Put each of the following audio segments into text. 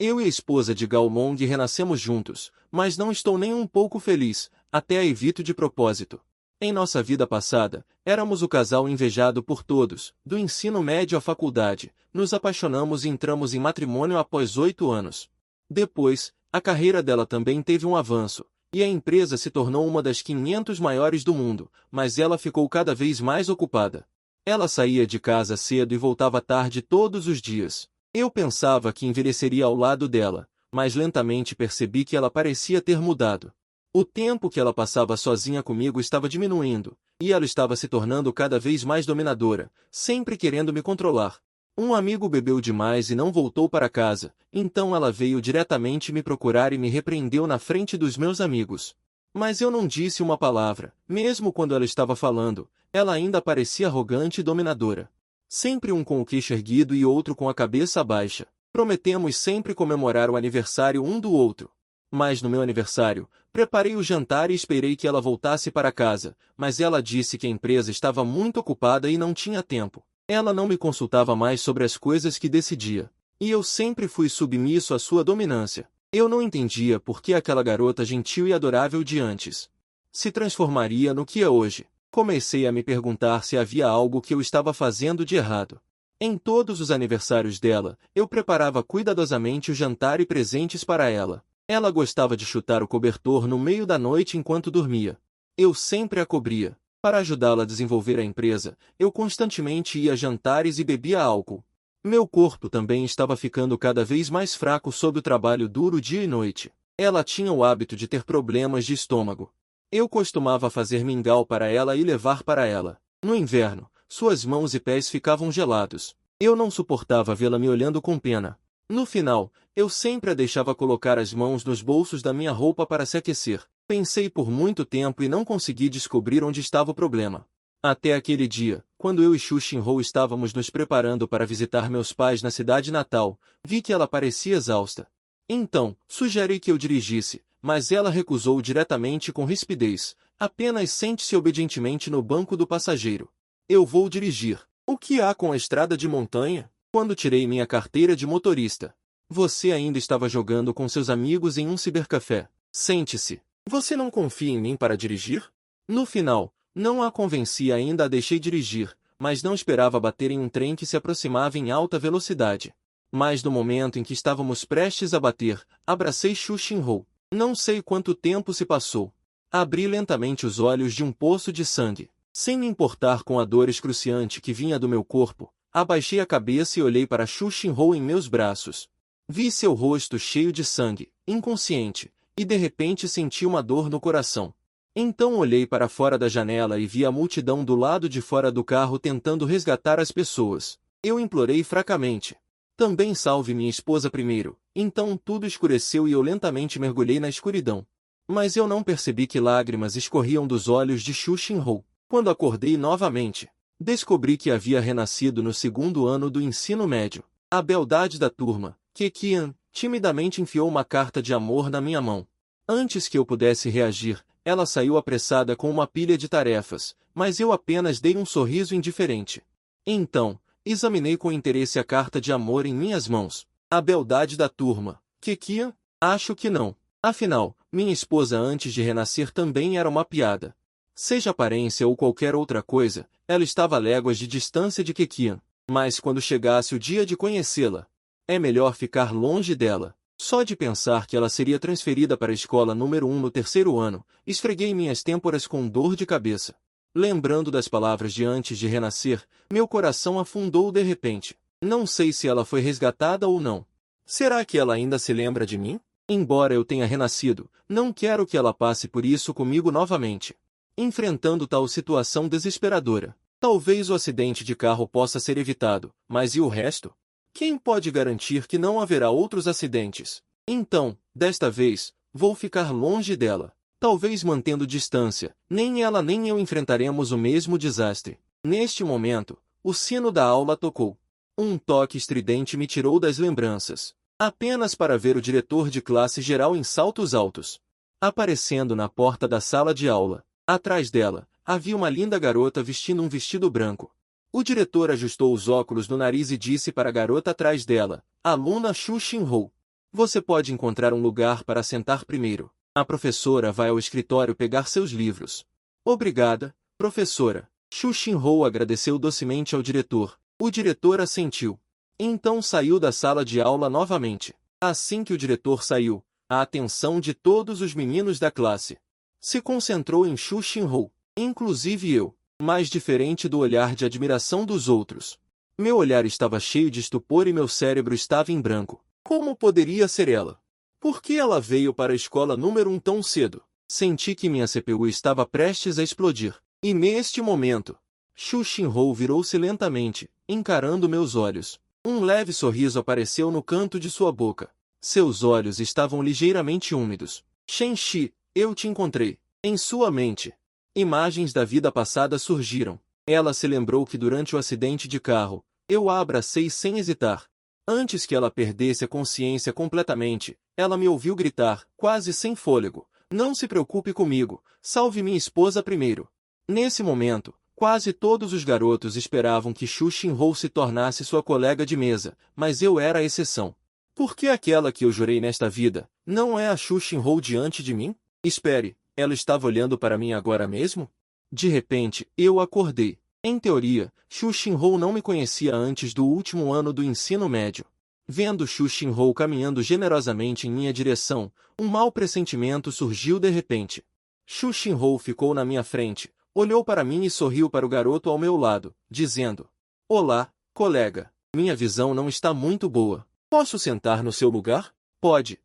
Eu e a esposa de Gao Mong renascemos juntos, mas não estou nem um pouco feliz, até a evito de propósito. Em nossa vida passada, éramos o casal invejado por todos, do ensino médio à faculdade, nos apaixonamos e entramos em matrimônio após 8 anos. Depois, a carreira dela também teve um avanço, e a empresa se tornou uma das 500 maiores do mundo, mas ela ficou cada vez mais ocupada. Ela saía de casa cedo e voltava tarde todos os dias. Eu pensava que envelheceria ao lado dela, mas lentamente percebi que ela parecia ter mudado. O tempo que ela passava sozinha comigo estava diminuindo, e ela estava se tornando cada vez mais dominadora, sempre querendo me controlar. Um amigo bebeu demais e não voltou para casa, então ela veio diretamente me procurar e me repreendeu na frente dos meus amigos. Mas eu não disse uma palavra, mesmo quando ela estava falando, ela ainda parecia arrogante e dominadora. Sempre um com o queixo erguido e outro com a cabeça baixa. Prometemos sempre comemorar o aniversário um do outro. Mas no meu aniversário, preparei o jantar e esperei que ela voltasse para casa, mas ela disse que a empresa estava muito ocupada e não tinha tempo. Ela não me consultava mais sobre as coisas que decidia. E eu sempre fui submisso à sua dominância. Eu não entendia por que aquela garota gentil e adorável de antes se transformaria no que é hoje. Comecei a me perguntar se havia algo que eu estava fazendo de errado. Em todos os aniversários dela, eu preparava cuidadosamente o jantar e presentes para ela. Ela gostava de chutar o cobertor no meio da noite enquanto dormia. Eu sempre a cobria. Para ajudá-la a desenvolver a empresa, eu constantemente ia a jantares e bebia álcool. Meu corpo também estava ficando cada vez mais fraco sob o trabalho duro dia e noite. Ela tinha o hábito de ter problemas de estômago. Eu costumava fazer mingau para ela e levar para ela. No inverno, suas mãos e pés ficavam gelados. Eu não suportava vê-la me olhando com pena. No final, eu sempre a deixava colocar as mãos nos bolsos da minha roupa para se aquecer. Pensei por muito tempo e não consegui descobrir onde estava o problema. Até aquele dia, quando eu e Xu Xinhou estávamos nos preparando para visitar meus pais na cidade natal, vi que ela parecia exausta. Então, sugeri que eu dirigisse, mas ela recusou diretamente com rispidez. Apenas sente-se obedientemente no banco do passageiro. Eu vou dirigir. O que há com a estrada de montanha? Quando tirei minha carteira de motorista. Você ainda estava jogando com seus amigos em um cibercafé. Sente-se. Você não confia em mim para dirigir? No final, não a convenci e ainda a deixei dirigir, mas não esperava bater em um trem que se aproximava em alta velocidade. Mas no momento em que estávamos prestes a bater, abracei Xu Xinhou. Não sei quanto tempo se passou. Abri lentamente os olhos de um poço de sangue. Sem me importar com a dor excruciante que vinha do meu corpo, abaixei a cabeça e olhei para Xu Xinhou em meus braços. Vi seu rosto cheio de sangue, inconsciente, e de repente senti uma dor no coração. Então olhei para fora da janela e vi a multidão do lado de fora do carro tentando resgatar as pessoas. Eu implorei fracamente. Também salve minha esposa primeiro. Então tudo escureceu e eu lentamente mergulhei na escuridão. Mas eu não percebi que lágrimas escorriam dos olhos de Xu Xinhou. Quando acordei novamente, descobri que havia renascido no segundo ano do ensino médio. A beldade da turma, Keqian, timidamente enfiou uma carta de amor na minha mão. Antes que eu pudesse reagir, ela saiu apressada com uma pilha de tarefas, mas eu apenas dei um sorriso indiferente. Então, examinei com interesse a carta de amor em minhas mãos. A beldade da turma, Keqian? Acho que não. Afinal, minha esposa antes de renascer também era uma piada. Seja aparência ou qualquer outra coisa, ela estava a léguas de distância de Keqian. Mas quando chegasse o dia de conhecê-la, é melhor ficar longe dela. Só de pensar que ela seria transferida para a escola número 1 no terceiro ano, esfreguei minhas têmporas com dor de cabeça. Lembrando das palavras de antes de renascer, meu coração afundou de repente. Não sei se ela foi resgatada ou não. Será que ela ainda se lembra de mim? Embora eu tenha renascido, não quero que ela passe por isso comigo novamente. Enfrentando tal situação desesperadora, talvez o acidente de carro possa ser evitado, mas e o resto? Quem pode garantir que não haverá outros acidentes? Então, desta vez, vou ficar longe dela. Talvez mantendo distância, nem ela nem eu enfrentaremos o mesmo desastre. Neste momento, o sino da aula tocou. Um toque estridente me tirou das lembranças, apenas para ver o diretor de classe geral em saltos altos, aparecendo na porta da sala de aula. Atrás dela, havia uma linda garota vestindo um vestido branco. O diretor ajustou os óculos no nariz e disse para a garota atrás dela, aluna Xu Xinhou. Você pode encontrar um lugar para sentar primeiro. A professora vai ao escritório pegar seus livros. Obrigada, professora. Xu Xinhou agradeceu docemente ao diretor. O diretor assentiu. Então saiu da sala de aula novamente. Assim que o diretor saiu, a atenção de todos os meninos da classe se concentrou em Xu Xinhou, inclusive eu, mais diferente do olhar de admiração dos outros. Meu olhar estava cheio de estupor e meu cérebro estava em branco. Como poderia ser ela? Por que ela veio para a escola número 1 tão cedo? Senti que minha CPU estava prestes a explodir. E neste momento, Xu Xinhou virou-se lentamente, encarando meus olhos. Um leve sorriso apareceu no canto de sua boca. Seus olhos estavam ligeiramente úmidos. Shenxi, eu te encontrei. Em sua mente, imagens da vida passada surgiram. Ela se lembrou que durante o acidente de carro, eu a abracei sem hesitar. Antes que ela perdesse a consciência completamente, ela me ouviu gritar, quase sem fôlego: "Não se preocupe comigo, salve minha esposa primeiro." Nesse momento, quase todos os garotos esperavam que Xu Xinhou se tornasse sua colega de mesa, mas eu era a exceção. Por que aquela que eu jurei nesta vida, não é a Xu Xinhou diante de mim? Espere, ela estava olhando para mim agora mesmo? De repente, eu acordei. Em teoria, Xu Xinhou não me conhecia antes do último ano do ensino médio. Vendo Xu Xinhou caminhando generosamente em minha direção, um mau pressentimento surgiu de repente. Xu Xinhou ficou na minha frente, olhou para mim e sorriu para o garoto ao meu lado, dizendo: "Olá, colega. Minha visão não está muito boa. Posso sentar no seu lugar?" "Pode,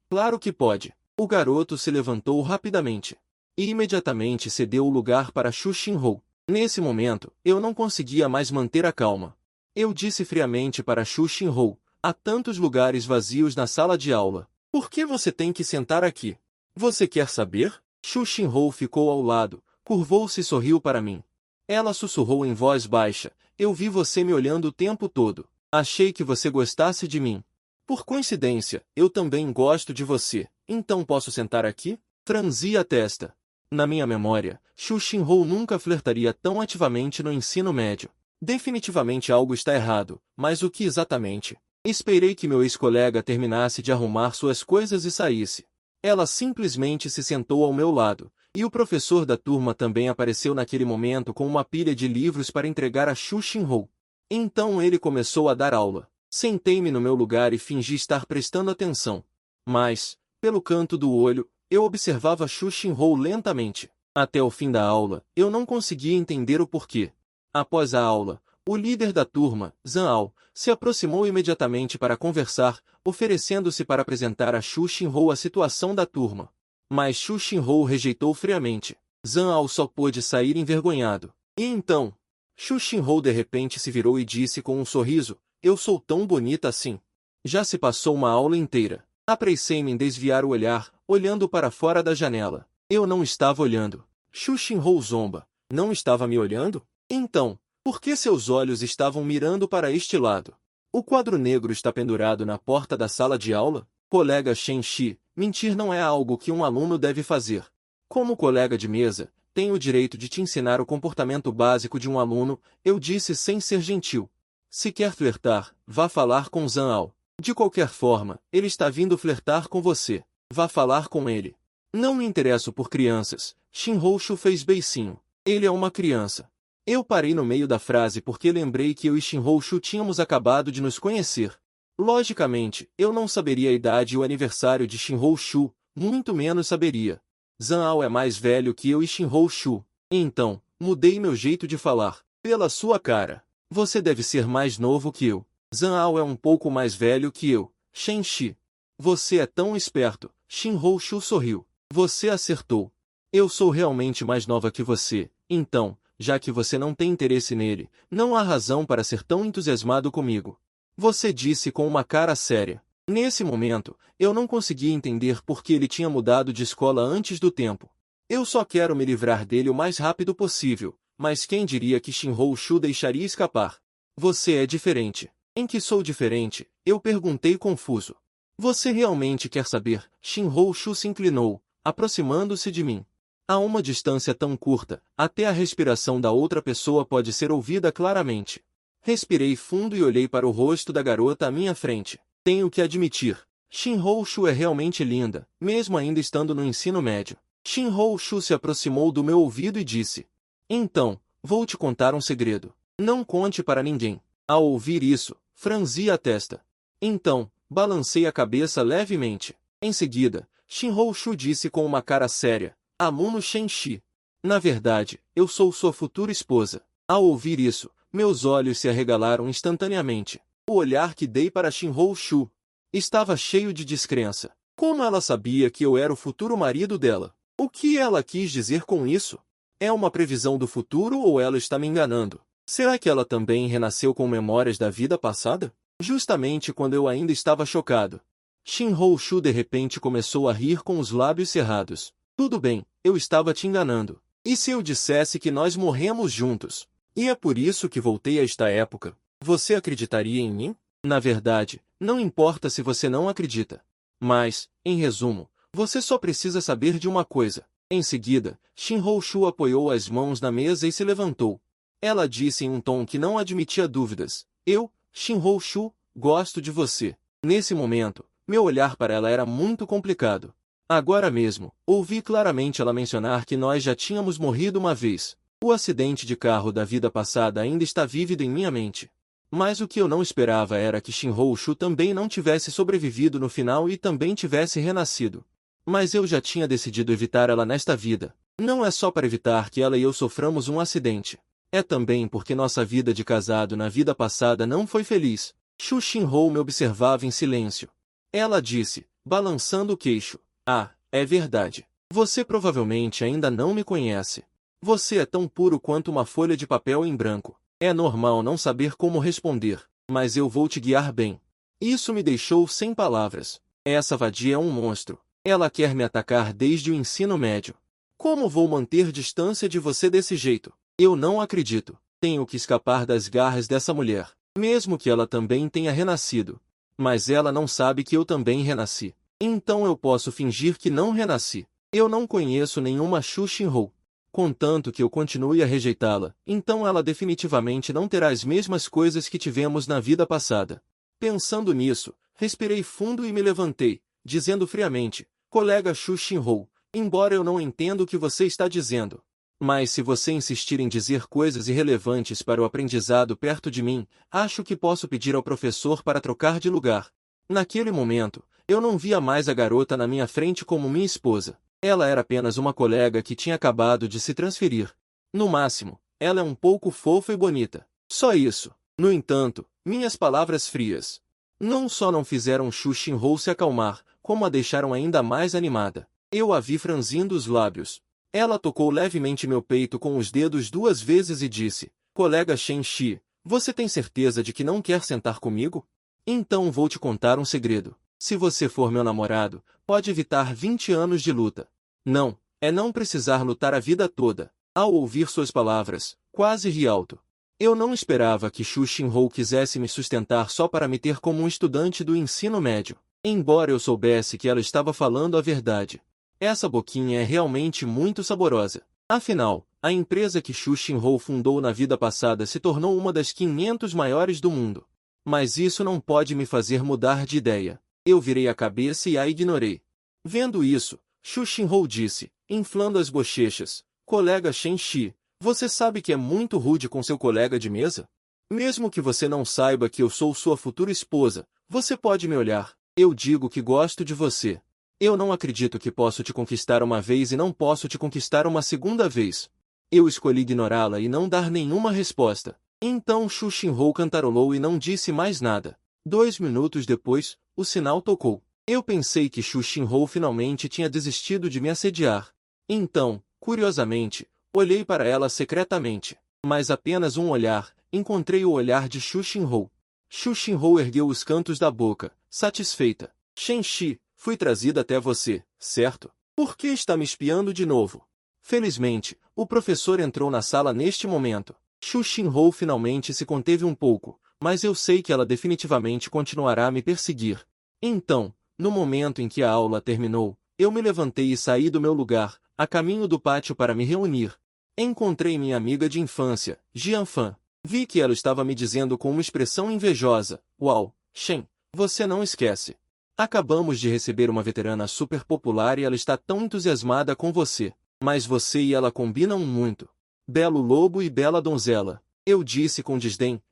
claro que pode." O garoto se levantou rapidamente e imediatamente cedeu o lugar para Xu Xinhou. Nesse momento, eu não conseguia mais manter a calma. Eu disse friamente para Xu Xinhou: "Há tantos lugares vazios na sala de aula. Por que você tem que sentar aqui? Você quer saber?" Xu Xinhou ficou ao lado, curvou-se e sorriu para mim. Ela sussurrou em voz baixa: "Eu vi você me olhando o tempo todo. Achei que você gostasse de mim. Por coincidência, eu também gosto de você, então posso sentar aqui?" Franzi a testa. Na minha memória, Xu Xinhou nunca flertaria tão ativamente no ensino médio. Definitivamente algo está errado, mas o que exatamente? Esperei que meu ex-colega terminasse de arrumar suas coisas e saísse. Ela simplesmente se sentou ao meu lado, e o professor da turma também apareceu naquele momento com uma pilha de livros para entregar a Xu Xinhou. Então ele começou a dar aula. Sentei-me no meu lugar e fingi estar prestando atenção. Mas, pelo canto do olho, eu observava Xu Xinhou lentamente. Até o fim da aula, eu não conseguia entender o porquê. Após a aula, o líder da turma, Zhao, se aproximou imediatamente para conversar, oferecendo-se para apresentar a Xu Xinhou a situação da turma. Mas Xu Xinhou rejeitou friamente. Zhao só pôde sair envergonhado. E então, Xu Xinhou de repente se virou e disse com um sorriso: "Eu sou tão bonita assim." Já se passou uma aula inteira. Apressei-me em desviar o olhar, olhando para fora da janela. Eu não estava olhando. Xu Xinhou zomba. Não estava me olhando? Então, por que seus olhos estavam mirando para este lado? O quadro negro está pendurado na porta da sala de aula? Colega Shenxi, mentir não é algo que um aluno deve fazer. Como colega de mesa, tenho o direito de te ensinar o comportamento básico de um aluno, eu disse sem ser gentil. Se quer flertar, vá falar com Zhao. De qualquer forma, ele está vindo flertar com você. Vá falar com ele. Não me interesso por crianças. Xinhou Xu fez beicinho. Ele é uma criança. Eu parei no meio da frase porque lembrei que eu e Xinhou Xu tínhamos acabado de nos conhecer. Logicamente, eu não saberia a idade e o aniversário de Xinhou Xu, muito menos saberia. Zhao é mais velho que eu e Xinhou Xu. Então, mudei meu jeito de falar. Pela sua cara, você deve ser mais novo que eu. Zhao é um pouco mais velho que eu. Shenxi. Você é tão esperto. Xinhou Xu sorriu. Você acertou. Eu sou realmente mais nova que você, então, já que você não tem interesse nele, não há razão para ser tão entusiasmado comigo. Você disse com uma cara séria. Nesse momento, eu não conseguia entender por que ele tinha mudado de escola antes do tempo. Eu só quero me livrar dele o mais rápido possível, mas quem diria que Xinhou Xu deixaria escapar? Você é diferente. Em que sou diferente? Eu perguntei confuso. Você realmente quer saber? Xinhou Xu se inclinou, aproximando-se de mim. A uma distância tão curta, até a respiração da outra pessoa pode ser ouvida claramente. Respirei fundo e olhei para o rosto da garota à minha frente. Tenho que admitir, Shin-Ho-Shu é realmente linda, mesmo ainda estando no ensino médio. Shin-Ho-Shu se aproximou do meu ouvido e disse: Então, vou te contar um segredo. Não conte para ninguém. Ao ouvir isso, franzi a testa. Então, balancei a cabeça levemente. Em seguida, Shin-Ho-Shu disse com uma cara séria: Amuno Shen-Shi. Na verdade, eu sou sua futura esposa. Ao ouvir isso, meus olhos se arregalaram instantaneamente. O olhar que dei para Shin-Ho-Shu estava cheio de descrença. Como ela sabia que eu era o futuro marido dela? O que ela quis dizer com isso? É uma previsão do futuro ou ela está me enganando? Será que ela também renasceu com memórias da vida passada? Justamente quando eu ainda estava chocado, Shin-Ho-Shu de repente começou a rir com os lábios cerrados. Tudo bem, eu estava te enganando. E se eu dissesse que nós morremos juntos? E é por isso que voltei a esta época. Você acreditaria em mim? Na verdade, não importa se você não acredita. Mas, em resumo, você só precisa saber de uma coisa. Em seguida, Shin-Ho-Shu apoiou as mãos na mesa e se levantou. Ela disse em um tom que não admitia dúvidas: Eu, Shin-Ho-Shu, gosto de você. Nesse momento, meu olhar para ela era muito complicado. Agora mesmo, ouvi claramente ela mencionar que nós já tínhamos morrido uma vez. O acidente de carro da vida passada ainda está vívido em minha mente. Mas o que eu não esperava era que Shin-Ho-Shu também não tivesse sobrevivido no final e também tivesse renascido. Mas eu já tinha decidido evitar ela nesta vida. Não é só para evitar que ela e eu soframos um acidente. É também porque nossa vida de casado na vida passada não foi feliz. Shu Shin-Ho me observava em silêncio. Ela disse, balançando o queixo: Ah, é verdade. Você provavelmente ainda não me conhece. Você é tão puro quanto uma folha de papel em branco. É normal não saber como responder, mas eu vou te guiar bem. Isso me deixou sem palavras. Essa vadia é um monstro. Ela quer me atacar desde o ensino médio. Como vou manter distância de você desse jeito? Eu não acredito. Tenho que escapar das garras dessa mulher, mesmo que ela também tenha renascido. Mas ela não sabe que eu também renasci. Então eu posso fingir que não renasci. Eu não conheço nenhuma Shu Shin-Ho. Contanto que eu continue a rejeitá-la, então ela definitivamente não terá as mesmas coisas que tivemos na vida passada. Pensando nisso, respirei fundo e me levantei, dizendo friamente: Colega Shu Shin-Ho, embora eu não entenda o que você está dizendo, mas se você insistir em dizer coisas irrelevantes para o aprendizado perto de mim, acho que posso pedir ao professor para trocar de lugar. Naquele momento, eu não via mais a garota na minha frente como minha esposa. Ela era apenas uma colega que tinha acabado de se transferir. No máximo, ela é um pouco fofa e bonita. Só isso. No entanto, minhas palavras frias não só não fizeram Shu Shin-Ho se acalmar, como a deixaram ainda mais animada. Eu a vi franzindo os lábios. Ela tocou levemente meu peito com os dedos 2 vezes e disse: Colega Shen-Shi, você tem certeza de que não quer sentar comigo? Então vou te contar um segredo. Se você for meu namorado, pode evitar 20 anos de luta. Não, é não precisar lutar a vida toda. Ao ouvir suas palavras, quase ri alto. Eu não esperava que Shu Shin-Ho quisesse me sustentar só para me ter como um estudante do ensino médio, embora eu soubesse que ela estava falando a verdade. Essa boquinha é realmente muito saborosa. Afinal, a empresa que Shu Shin-Ho fundou na vida passada se tornou uma das 500 maiores do mundo. Mas isso não pode me fazer mudar de ideia. Eu virei a cabeça e a ignorei. Vendo isso, Shu Shin-Ho disse, inflando as bochechas: Colega Shen-Shi, você sabe que é muito rude com seu colega de mesa? Mesmo que você não saiba que eu sou sua futura esposa, você pode me olhar. Eu digo que gosto de você. Eu não acredito que posso te conquistar uma vez e não posso te conquistar uma segunda vez. Eu escolhi ignorá-la e não dar nenhuma resposta. Então Shu Shin-Ho cantarolou e não disse mais nada. 2 minutos depois, o sinal tocou. Eu pensei que Shu Shin-Ho finalmente tinha desistido de me assediar. Então, curiosamente, olhei para ela secretamente. Mas apenas um olhar, encontrei o olhar de Shu Shin-Ho. Shu Shin-Ho ergueu os cantos da boca, satisfeita. Shen-Shi, fui trazida até você, certo? Por que está me espiando de novo? Felizmente, o professor entrou na sala neste momento. Shu Shin-Ho finalmente se conteve um pouco, mas eu sei que ela definitivamente continuará a me perseguir. Então, no momento em que a aula terminou, eu me levantei e saí do meu lugar, a caminho do pátio para me reunir. Encontrei minha amiga de infância, Jian Fan. Vi que ela estava me dizendo com uma expressão invejosa: Uau, Shen, você não esquece. Acabamos de receber uma veterana super popular e ela está tão entusiasmada com você. Mas você e ela combinam muito. Belo lobo e bela donzela. Eu disse com desdém,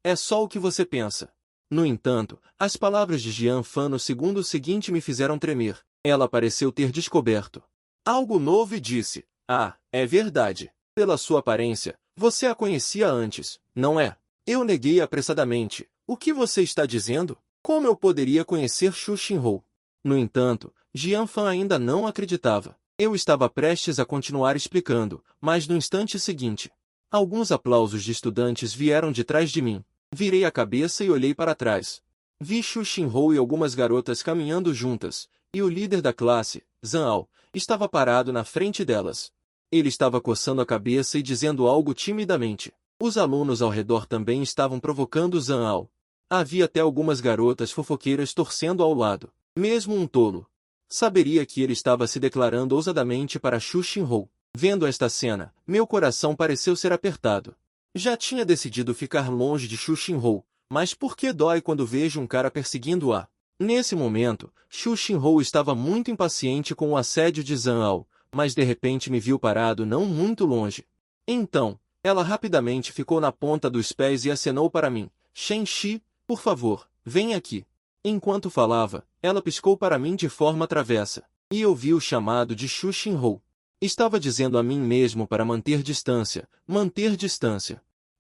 é só o que você pensa. No entanto, as palavras de Jian Fan no segundo seguinte me fizeram tremer. Ela pareceu ter descoberto algo novo e disse, é verdade. Pela sua aparência, você a conhecia antes, não é? Eu neguei apressadamente. O que você está dizendo? Como eu poderia conhecer Xu Xinhou? No entanto, Jian Fan ainda não acreditava. Eu estava prestes a continuar explicando, mas no instante seguinte, alguns aplausos de estudantes vieram de trás de mim. Virei a cabeça e olhei para trás. Vi Xu Xinhou e algumas garotas caminhando juntas, e o líder da classe, Zhang Ao, estava parado na frente delas. Ele estava coçando a cabeça e dizendo algo timidamente. Os alunos ao redor também estavam provocando Zhang Ao. Havia até algumas garotas fofoqueiras torcendo ao lado. Mesmo um tolo saberia que ele estava se declarando ousadamente para Xu Xinhou. Vendo esta cena, meu coração pareceu ser apertado. Já tinha decidido ficar longe de Xu Xinhou, mas por que dói quando vejo um cara perseguindo-a? Nesse momento, Xu Xinhou estava muito impaciente com o assédio de Zhang Ao, mas de repente me viu parado não muito longe. Então, ela rapidamente ficou na ponta dos pés e acenou para mim. Shen Shi, por favor, vem aqui. Enquanto falava, ela piscou para mim de forma travessa, e eu vi o chamado de Xu Xinhou. Estava dizendo a mim mesmo para manter distância,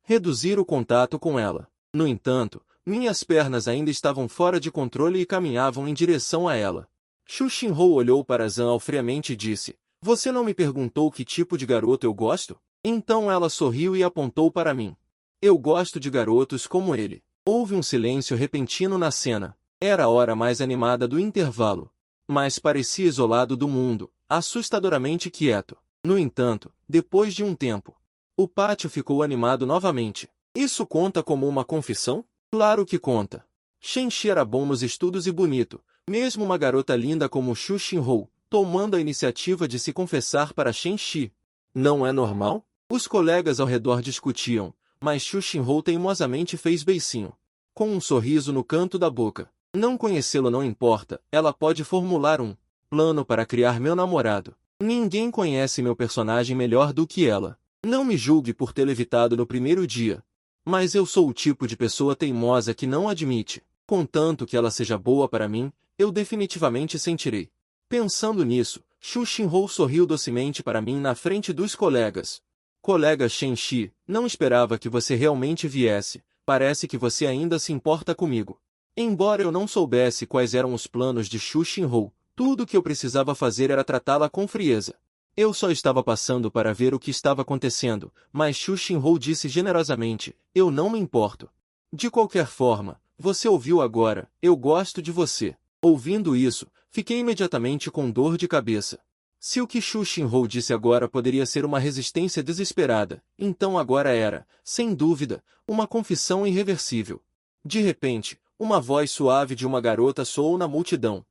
reduzir o contato com ela. No entanto, minhas pernas ainda estavam fora de controle e caminhavam em direção a ela. Xu Xinhou olhou para Zhang Ao friamente e disse, você não me perguntou que tipo de garoto eu gosto? Então ela sorriu e apontou para mim. Eu gosto de garotos como ele. Houve um silêncio repentino na cena. Era a hora mais animada do intervalo. Mas parecia isolado do mundo, assustadoramente quieto. No entanto, depois de um tempo, o pátio ficou animado novamente. Isso conta como uma confissão? Claro que conta. Shen Shi era bom nos estudos e bonito, mesmo uma garota linda como Xu Xinhou, tomando a iniciativa de se confessar para Shen Shi. Não é normal? Os colegas ao redor discutiam, mas Xu Xinhou teimosamente fez beicinho, com um sorriso no canto da boca. Não conhecê-lo não importa, ela pode formular um plano para criar meu namorado. Ninguém conhece meu personagem melhor do que ela. Não me julgue por tê-lo evitado no primeiro dia. Mas eu sou o tipo de pessoa teimosa que não admite. Contanto que ela seja boa para mim, eu definitivamente sentirei. Pensando nisso, Xu Xinhou sorriu docemente para mim na frente dos colegas. Colega Shen Shi, não esperava que você realmente viesse. Parece que você ainda se importa comigo. Embora eu não soubesse quais eram os planos de Xu Xinhou, tudo o que eu precisava fazer era tratá-la com frieza. Eu só estava passando para ver o que estava acontecendo, mas Xu Xinhou disse generosamente, eu não me importo. De qualquer forma, você ouviu agora, eu gosto de você. Ouvindo isso, fiquei imediatamente com dor de cabeça. Se o que Xu Xinhou disse agora poderia ser uma resistência desesperada, então agora era, sem dúvida, uma confissão irreversível. De repente, uma voz suave de uma garota soou na multidão.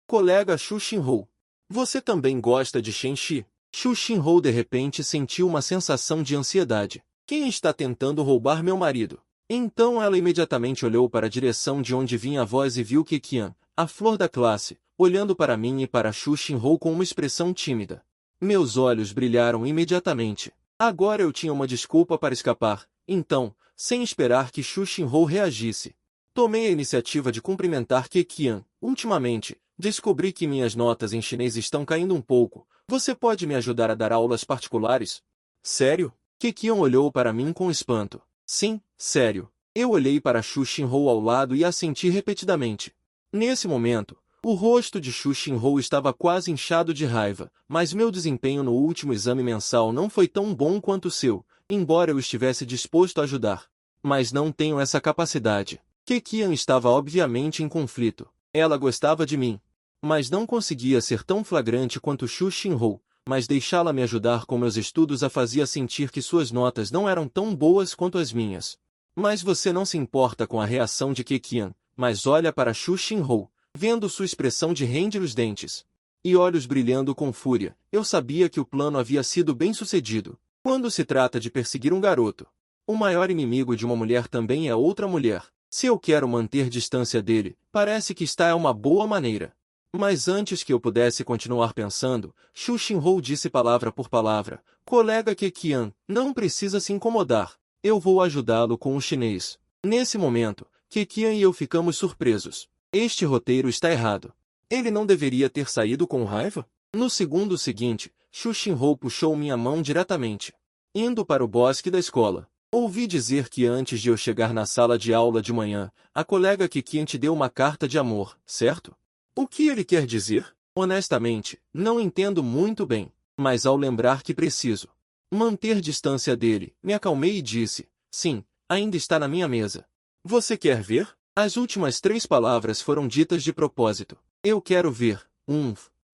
Colega Xu Xinhou. Você também gosta de Shen Shi? Xu Xinhou de repente sentiu uma sensação de ansiedade. Quem está tentando roubar meu marido? Então ela imediatamente olhou para a direção de onde vinha a voz e viu Keqian, a flor da classe, olhando para mim e para Xu Xinhou com uma expressão tímida. Meus olhos brilharam imediatamente. Agora eu tinha uma desculpa para escapar. Então, sem esperar que Xu Xinhou reagisse, tomei a iniciativa de cumprimentar Keqian. Ultimamente, descobri que minhas notas em chinês estão caindo um pouco. Você pode me ajudar a dar aulas particulares? Sério? Keqian olhou para mim com espanto. Sim, sério. Eu olhei para Xu Xinhou ao lado e assenti repetidamente. Nesse momento, o rosto de Xu Xinhou estava quase inchado de raiva, mas meu desempenho no último exame mensal não foi tão bom quanto o seu, embora eu estivesse disposto a ajudar. Mas não tenho essa capacidade. Keqian estava obviamente em conflito. Ela gostava de mim, mas não conseguia ser tão flagrante quanto Xu Xinhou, mas deixá-la me ajudar com meus estudos a fazia sentir que suas notas não eram tão boas quanto as minhas. Mas você não se importa com a reação de Keqian, mas olha para Xu Xinhou, vendo sua expressão de ranger os dentes e olhos brilhando com fúria. Eu sabia que o plano havia sido bem sucedido. Quando se trata de perseguir um garoto, o maior inimigo de uma mulher também é outra mulher. Se eu quero manter distância dele, parece que está é uma boa maneira. Mas antes que eu pudesse continuar pensando, Xu Xinhou disse palavra por palavra: colega Keqian, não precisa se incomodar. Eu vou ajudá-lo com o chinês. Nesse momento, Keqian e eu ficamos surpresos. Este roteiro está errado. Ele não deveria ter saído com raiva? No segundo seguinte, Xu Xinhou puxou minha mão diretamente. Indo para o bosque da escola. Ouvi dizer que antes de eu chegar na sala de aula de manhã, a colega Keqian te deu uma carta de amor, certo? O que ele quer dizer? Honestamente, não entendo muito bem, mas ao lembrar que preciso manter distância dele, me acalmei e disse: sim, ainda está na minha mesa. Você quer ver? As últimas 3 palavras foram ditas de propósito. Eu quero ver.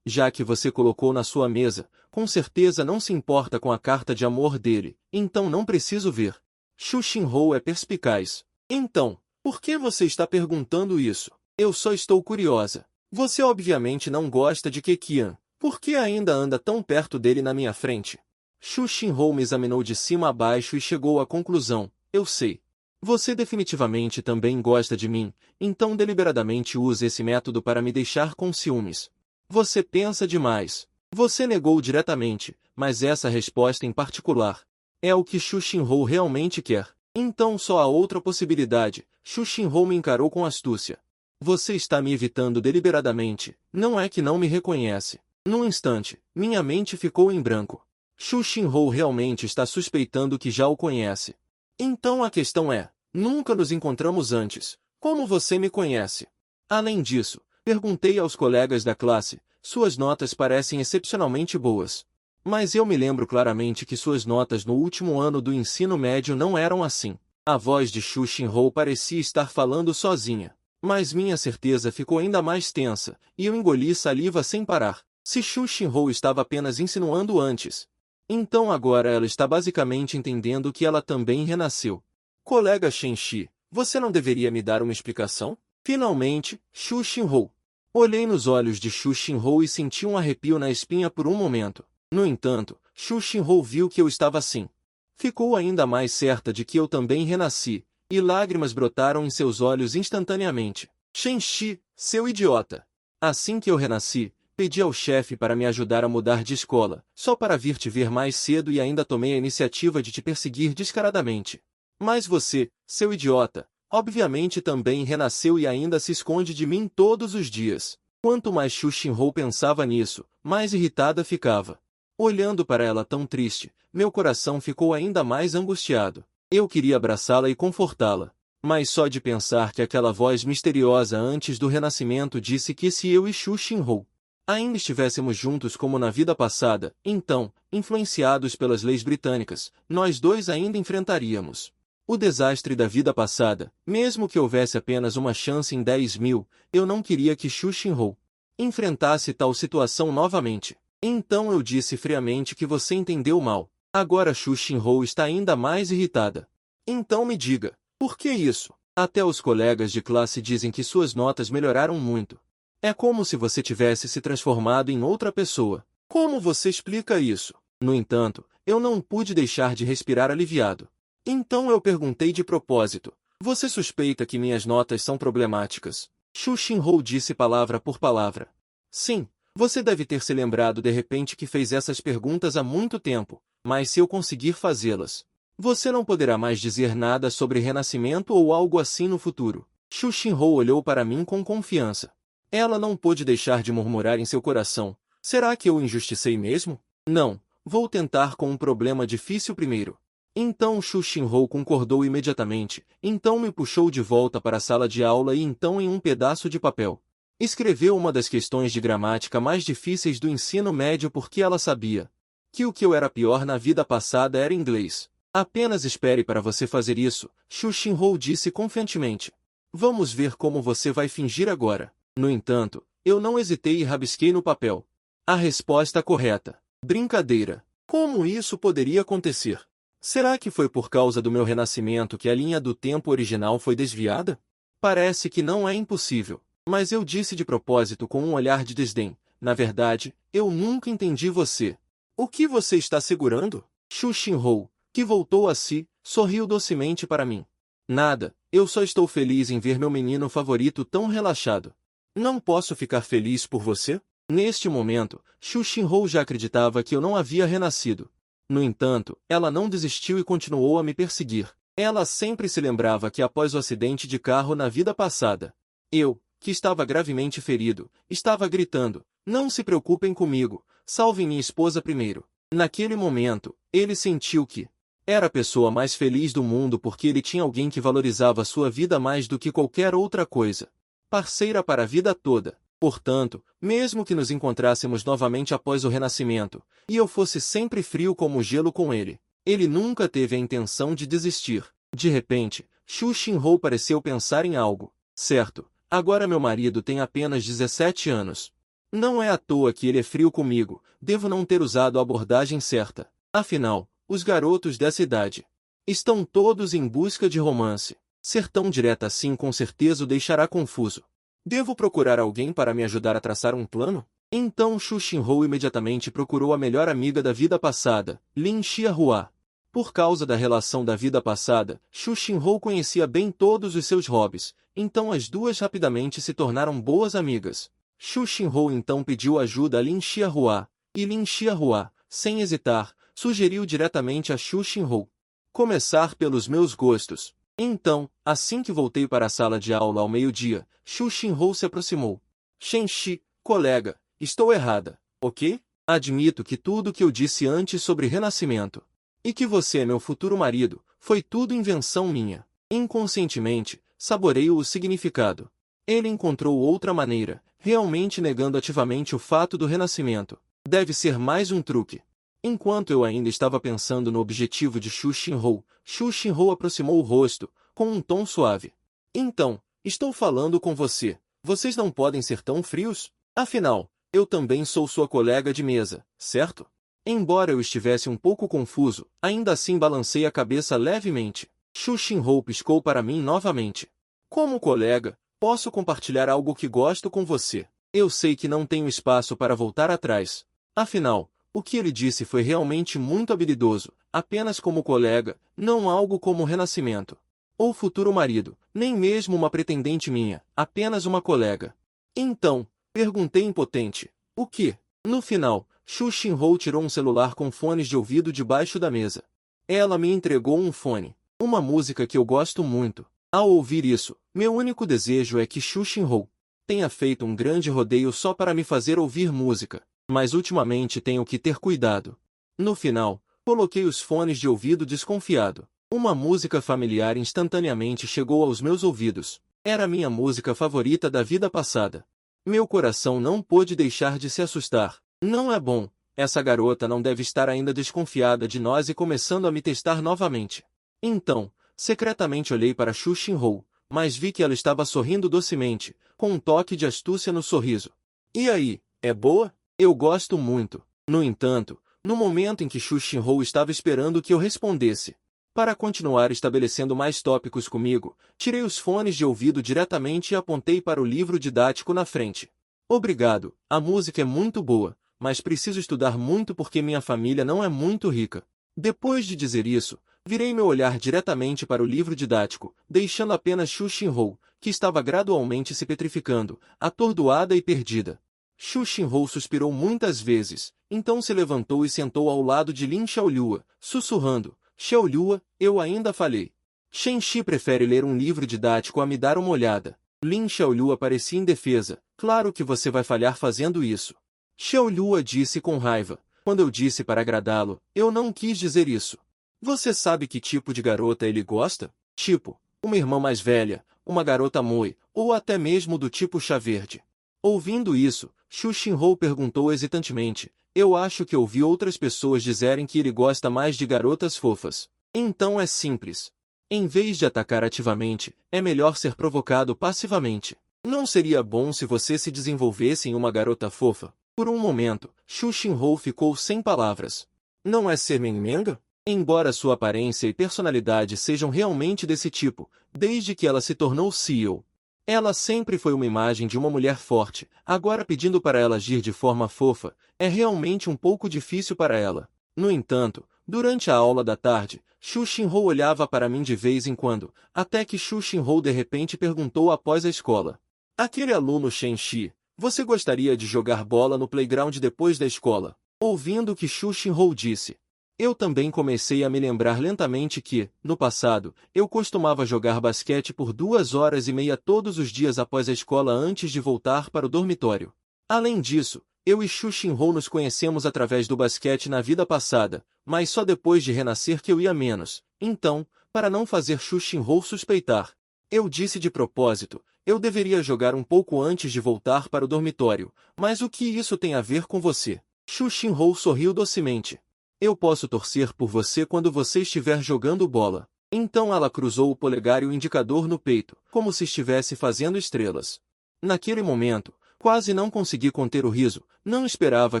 Já que você colocou na sua mesa, com certeza não se importa com a carta de amor dele, então não preciso ver. Xu Xinhou é perspicaz. Então, por que você está perguntando isso? Eu só estou curiosa. Você obviamente não gosta de Keqian. Por que ainda anda tão perto dele na minha frente? Xu Xinhou me examinou de cima a baixo e chegou à conclusão: eu sei. Você definitivamente também gosta de mim, então deliberadamente usa esse método para me deixar com ciúmes. Você pensa demais. Você negou diretamente, mas essa resposta em particular é o que Xu Xinhou realmente quer. Então só há outra possibilidade. Xu Xinhou me encarou com astúcia. Você está me evitando deliberadamente, não é que não me reconhece. Num instante, minha mente ficou em branco. Xu Xinhou realmente está suspeitando que já o conhece. Então a questão é, nunca nos encontramos antes. Como você me conhece? Além disso, perguntei aos colegas da classe, suas notas parecem excepcionalmente boas. Mas eu me lembro claramente que suas notas no último ano do ensino médio não eram assim. A voz de Xu Xinhou parecia estar falando sozinha. Mas minha certeza ficou ainda mais tensa, e eu engoli saliva sem parar. Se Xu Xinhou estava apenas insinuando antes, então agora ela está basicamente entendendo que ela também renasceu. Colega Shenxi, você não deveria me dar uma explicação? Finalmente, Xu Xinhou. Olhei nos olhos de Xu Xinhou e senti um arrepio na espinha por um momento. No entanto, Xu Xinhou viu que eu estava assim. Ficou ainda mais certa de que eu também renasci, e lágrimas brotaram em seus olhos instantaneamente. Shenxi, seu idiota! Assim que eu renasci, pedi ao chefe para me ajudar a mudar de escola, só para vir te ver mais cedo e ainda tomei a iniciativa de te perseguir descaradamente. Mas você, seu idiota, obviamente também renasceu e ainda se esconde de mim todos os dias. Quanto mais Xu Xinhou pensava nisso, mais irritada ficava. Olhando para ela tão triste, meu coração ficou ainda mais angustiado. Eu queria abraçá-la e confortá-la. Mas só de pensar que aquela voz misteriosa antes do renascimento disse que se eu e Xu Xinhou ainda estivéssemos juntos como na vida passada, então, influenciados pelas leis britânicas, nós dois ainda enfrentaríamos o desastre da vida passada. Mesmo que houvesse apenas uma chance em 10.000, eu não queria que Xu Xinhou enfrentasse tal situação novamente. Então eu disse friamente que você entendeu mal. Agora Xu Xinhou está ainda mais irritada. Então me diga, por que isso? Até os colegas de classe dizem que suas notas melhoraram muito. É como se você tivesse se transformado em outra pessoa. Como você explica isso? No entanto, eu não pude deixar de respirar aliviado. Então eu perguntei de propósito: você suspeita que minhas notas são problemáticas? Xu Xinhou disse palavra por palavra: sim, você deve ter se lembrado de repente que fez essas perguntas há muito tempo, mas se eu conseguir fazê-las, você não poderá mais dizer nada sobre renascimento ou algo assim no futuro. Xu Xinhou olhou para mim com confiança. Ela não pôde deixar de murmurar em seu coração: será que eu o injusticei mesmo? Não, vou tentar com um problema difícil primeiro. Então Xu Xinhou concordou imediatamente, então me puxou de volta para a sala de aula e então em um pedaço de papel escreveu uma das questões de gramática mais difíceis do ensino médio porque ela sabia que o que eu era pior na vida passada era inglês. Apenas espere para você fazer isso, Xu Xinhou disse confiantemente. Vamos ver como você vai fingir agora. No entanto, eu não hesitei e rabisquei no papel a resposta correta. Brincadeira. Como isso poderia acontecer? Será que foi por causa do meu renascimento que a linha do tempo original foi desviada? Parece que não é impossível. Mas eu disse de propósito com um olhar de desdém: na verdade, eu nunca entendi você. O que você está segurando? Xu Xinhou, que voltou a si, sorriu docemente para mim. Nada, Eu só estou feliz em ver meu menino favorito tão relaxado. Não posso ficar feliz por você? Neste momento, Xu Xinhou já acreditava que eu não havia renascido. No entanto, ela não desistiu e continuou a me perseguir. Ela sempre se lembrava que após o acidente de carro na vida passada, eu, que estava gravemente ferido, estava gritando: "Não se preocupem comigo, salvem minha esposa primeiro." Naquele momento, ele sentiu que era a pessoa mais feliz do mundo porque ele tinha alguém que valorizava sua vida mais do que qualquer outra coisa. Parceira para a vida toda. Portanto, mesmo que nos encontrássemos novamente após o renascimento, e eu fosse sempre frio como gelo com ele, ele nunca teve a intenção de desistir. De repente, Xu Xinhou pareceu pensar em algo. Certo, agora meu marido tem apenas 17 anos. Não é à toa que ele é frio comigo, devo não ter usado a abordagem certa. Afinal, os garotos dessa idade estão todos em busca de romance. Ser tão direta assim com certeza o deixará confuso. Devo procurar alguém para me ajudar a traçar um plano? Então Xu Xinhou imediatamente procurou a melhor amiga da vida passada, Lin Xiahua. Por causa da relação da vida passada, Xu Xinhou conhecia bem todos os seus hobbies, então as duas rapidamente se tornaram boas amigas. Xu Xinhou então pediu ajuda a Lin Xiahua, e Lin Xiahua, sem hesitar, sugeriu diretamente a Xu Xinhou. Começar pelos meus gostos. Então, assim que voltei para a sala de aula ao meio-dia, Xu Xinhou se aproximou. Shenxi, colega, estou errada, ok? Admito que tudo o que eu disse antes sobre renascimento, e que você é meu futuro marido, foi tudo invenção minha. Inconscientemente, saboreio o significado. Ele encontrou outra maneira, realmente negando ativamente o fato do renascimento. Deve ser mais um truque. Enquanto eu ainda estava pensando no objetivo de Xu Xinhou aproximou o rosto, com um tom suave. Então, estou falando com você. Vocês não podem ser tão frios? Afinal, eu também sou sua colega de mesa, certo? Embora eu estivesse um pouco confuso, ainda assim balancei a cabeça levemente. Xu Xinhou piscou para mim novamente. Como colega, posso compartilhar algo que gosto com você. Eu sei que não tenho espaço para voltar atrás. Afinal, o que ele disse foi realmente muito habilidoso, apenas como colega, não algo como renascimento. Ou futuro marido, nem mesmo uma pretendente minha, apenas uma colega. Então, perguntei impotente, o que? No final, Xu Xinhou tirou um celular com fones de ouvido debaixo da mesa. Ela me entregou um fone, uma música que eu gosto muito. Ao ouvir isso, meu único desejo é que Xu Xinhou tenha feito um grande rodeio só para me fazer ouvir música. Mas ultimamente tenho que ter cuidado. No final, coloquei os fones de ouvido desconfiado. Uma música familiar instantaneamente chegou aos meus ouvidos. Era a minha música favorita da vida passada. Meu coração não pôde deixar de se assustar. Não é bom, essa garota não deve estar ainda desconfiada de nós e começando a me testar novamente. Então, secretamente olhei para Xu Xinhou, mas vi que ela estava sorrindo docemente, com um toque de astúcia no sorriso. E aí, é boa? Eu gosto muito. No entanto, no momento em que Xu Xinhou estava esperando que eu respondesse, para continuar estabelecendo mais tópicos comigo, tirei os fones de ouvido diretamente e apontei para o livro didático na frente. Obrigado, a música é muito boa, mas preciso estudar muito porque minha família não é muito rica. Depois de dizer isso, virei meu olhar diretamente para o livro didático, deixando apenas Xu Xinhou, que estava gradualmente se petrificando, atordoada e perdida. Xu Xinhou suspirou muitas vezes, então se levantou e sentou ao lado de Lin Xiaolua, sussurrando, Xiaolua, eu ainda falhei. Shenxi prefere ler um livro didático a me dar uma olhada. Lin Xiaolua parecia indefesa, claro que você vai falhar fazendo isso. Xiaolua disse com raiva, quando eu disse para agradá-lo, eu não quis dizer isso. Você sabe que tipo de garota ele gosta? Tipo, uma irmã mais velha, uma garota moi, ou até mesmo do tipo chá verde. Ouvindo isso, Xu Xinhou perguntou hesitantemente, eu acho que ouvi outras pessoas dizerem que ele gosta mais de garotas fofas. Então é simples. Em vez de atacar ativamente, é melhor ser provocado passivamente. Não seria bom se você se desenvolvesse em uma garota fofa? Por um momento, Xu Xinhou ficou sem palavras. Não é ser menmenga? Embora sua aparência e personalidade sejam realmente desse tipo, desde que ela se tornou CEO, ela sempre foi uma imagem de uma mulher forte, agora pedindo para ela agir de forma fofa, é realmente um pouco difícil para ela. No entanto, durante a aula da tarde, Xu Xinhou olhava para mim de vez em quando, até que Xu Xinhou de repente perguntou após a escola. Aquele aluno Shen Shi, você gostaria de jogar bola no playground depois da escola? Ouvindo o que Xu Xinhou disse, eu também comecei a me lembrar lentamente que, no passado, eu costumava jogar basquete por 2 horas e meia todos os dias após a escola antes de voltar para o dormitório. Além disso, eu e Xu Xinhou nos conhecemos através do basquete na vida passada, mas só depois de renascer que eu ia menos. Então, para não fazer Xu Xinhou suspeitar, eu disse de propósito, eu deveria jogar um pouco antes de voltar para o dormitório, mas o que isso tem a ver com você? Xu Xinhou sorriu docemente. Eu posso torcer por você quando você estiver jogando bola. Então ela cruzou o polegar e o indicador no peito, como se estivesse fazendo estrelas. Naquele momento, quase não consegui conter o riso, não esperava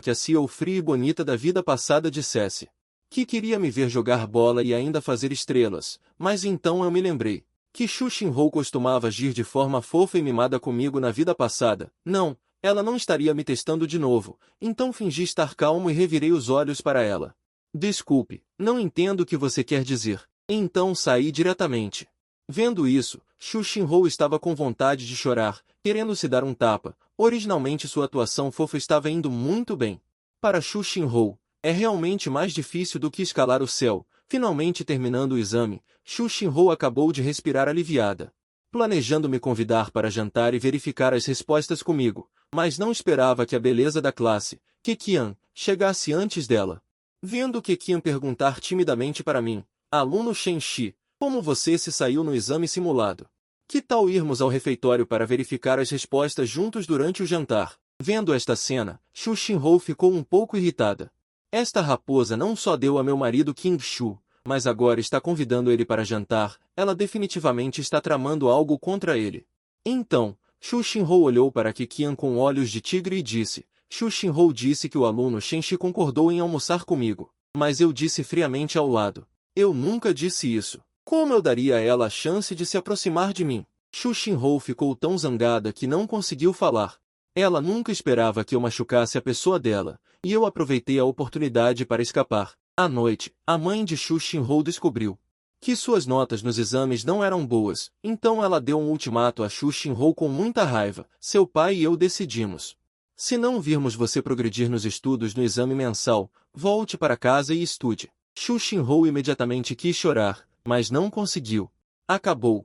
que a CEO fria e bonita da vida passada dissesse que queria me ver jogar bola e ainda fazer estrelas, mas então eu me lembrei que Xu Xinhou costumava agir de forma fofa e mimada comigo na vida passada. Não, ela não estaria me testando de novo, então fingi estar calmo e revirei os olhos para ela. Desculpe, não entendo o que você quer dizer. Então saí diretamente. Vendo isso, Xu Xinhou estava com vontade de chorar, querendo se dar um tapa. Originalmente sua atuação fofa estava indo muito bem. Para Xu Xinhou, é realmente mais difícil do que escalar o céu. Finalmente terminando o exame, Xu Xinhou acabou de respirar aliviada, planejando me convidar para jantar e verificar as respostas comigo, mas não esperava que a beleza da classe, Keqian, chegasse antes dela. Vendo Keqian perguntar timidamente para mim, aluno Shen Shi, como você se saiu no exame simulado? Que tal irmos ao refeitório para verificar as respostas juntos durante o jantar? Vendo esta cena, Xu Xinhou ficou um pouco irritada. Esta raposa não só deu a meu marido King Shu, mas agora está convidando ele para jantar, ela definitivamente está tramando algo contra ele. Então, Xu Xinhou olhou para Keqian com olhos de tigre e disse, Xu Xinhou disse que o aluno Shen Shi concordou em almoçar comigo, mas eu disse friamente ao lado. Eu nunca disse isso. Como eu daria a ela a chance de se aproximar de mim? Xu Xinhou ficou tão zangada que não conseguiu falar. Ela nunca esperava que eu machucasse a pessoa dela, e eu aproveitei a oportunidade para escapar. À noite, a mãe de Xu Xinhou descobriu que suas notas nos exames não eram boas, então ela deu um ultimato a Xu Xinhou com muita raiva. Seu pai e eu decidimos. Se não virmos você progredir nos estudos no exame mensal, volte para casa e estude. Xu Xinhou imediatamente quis chorar, mas não conseguiu. Acabou,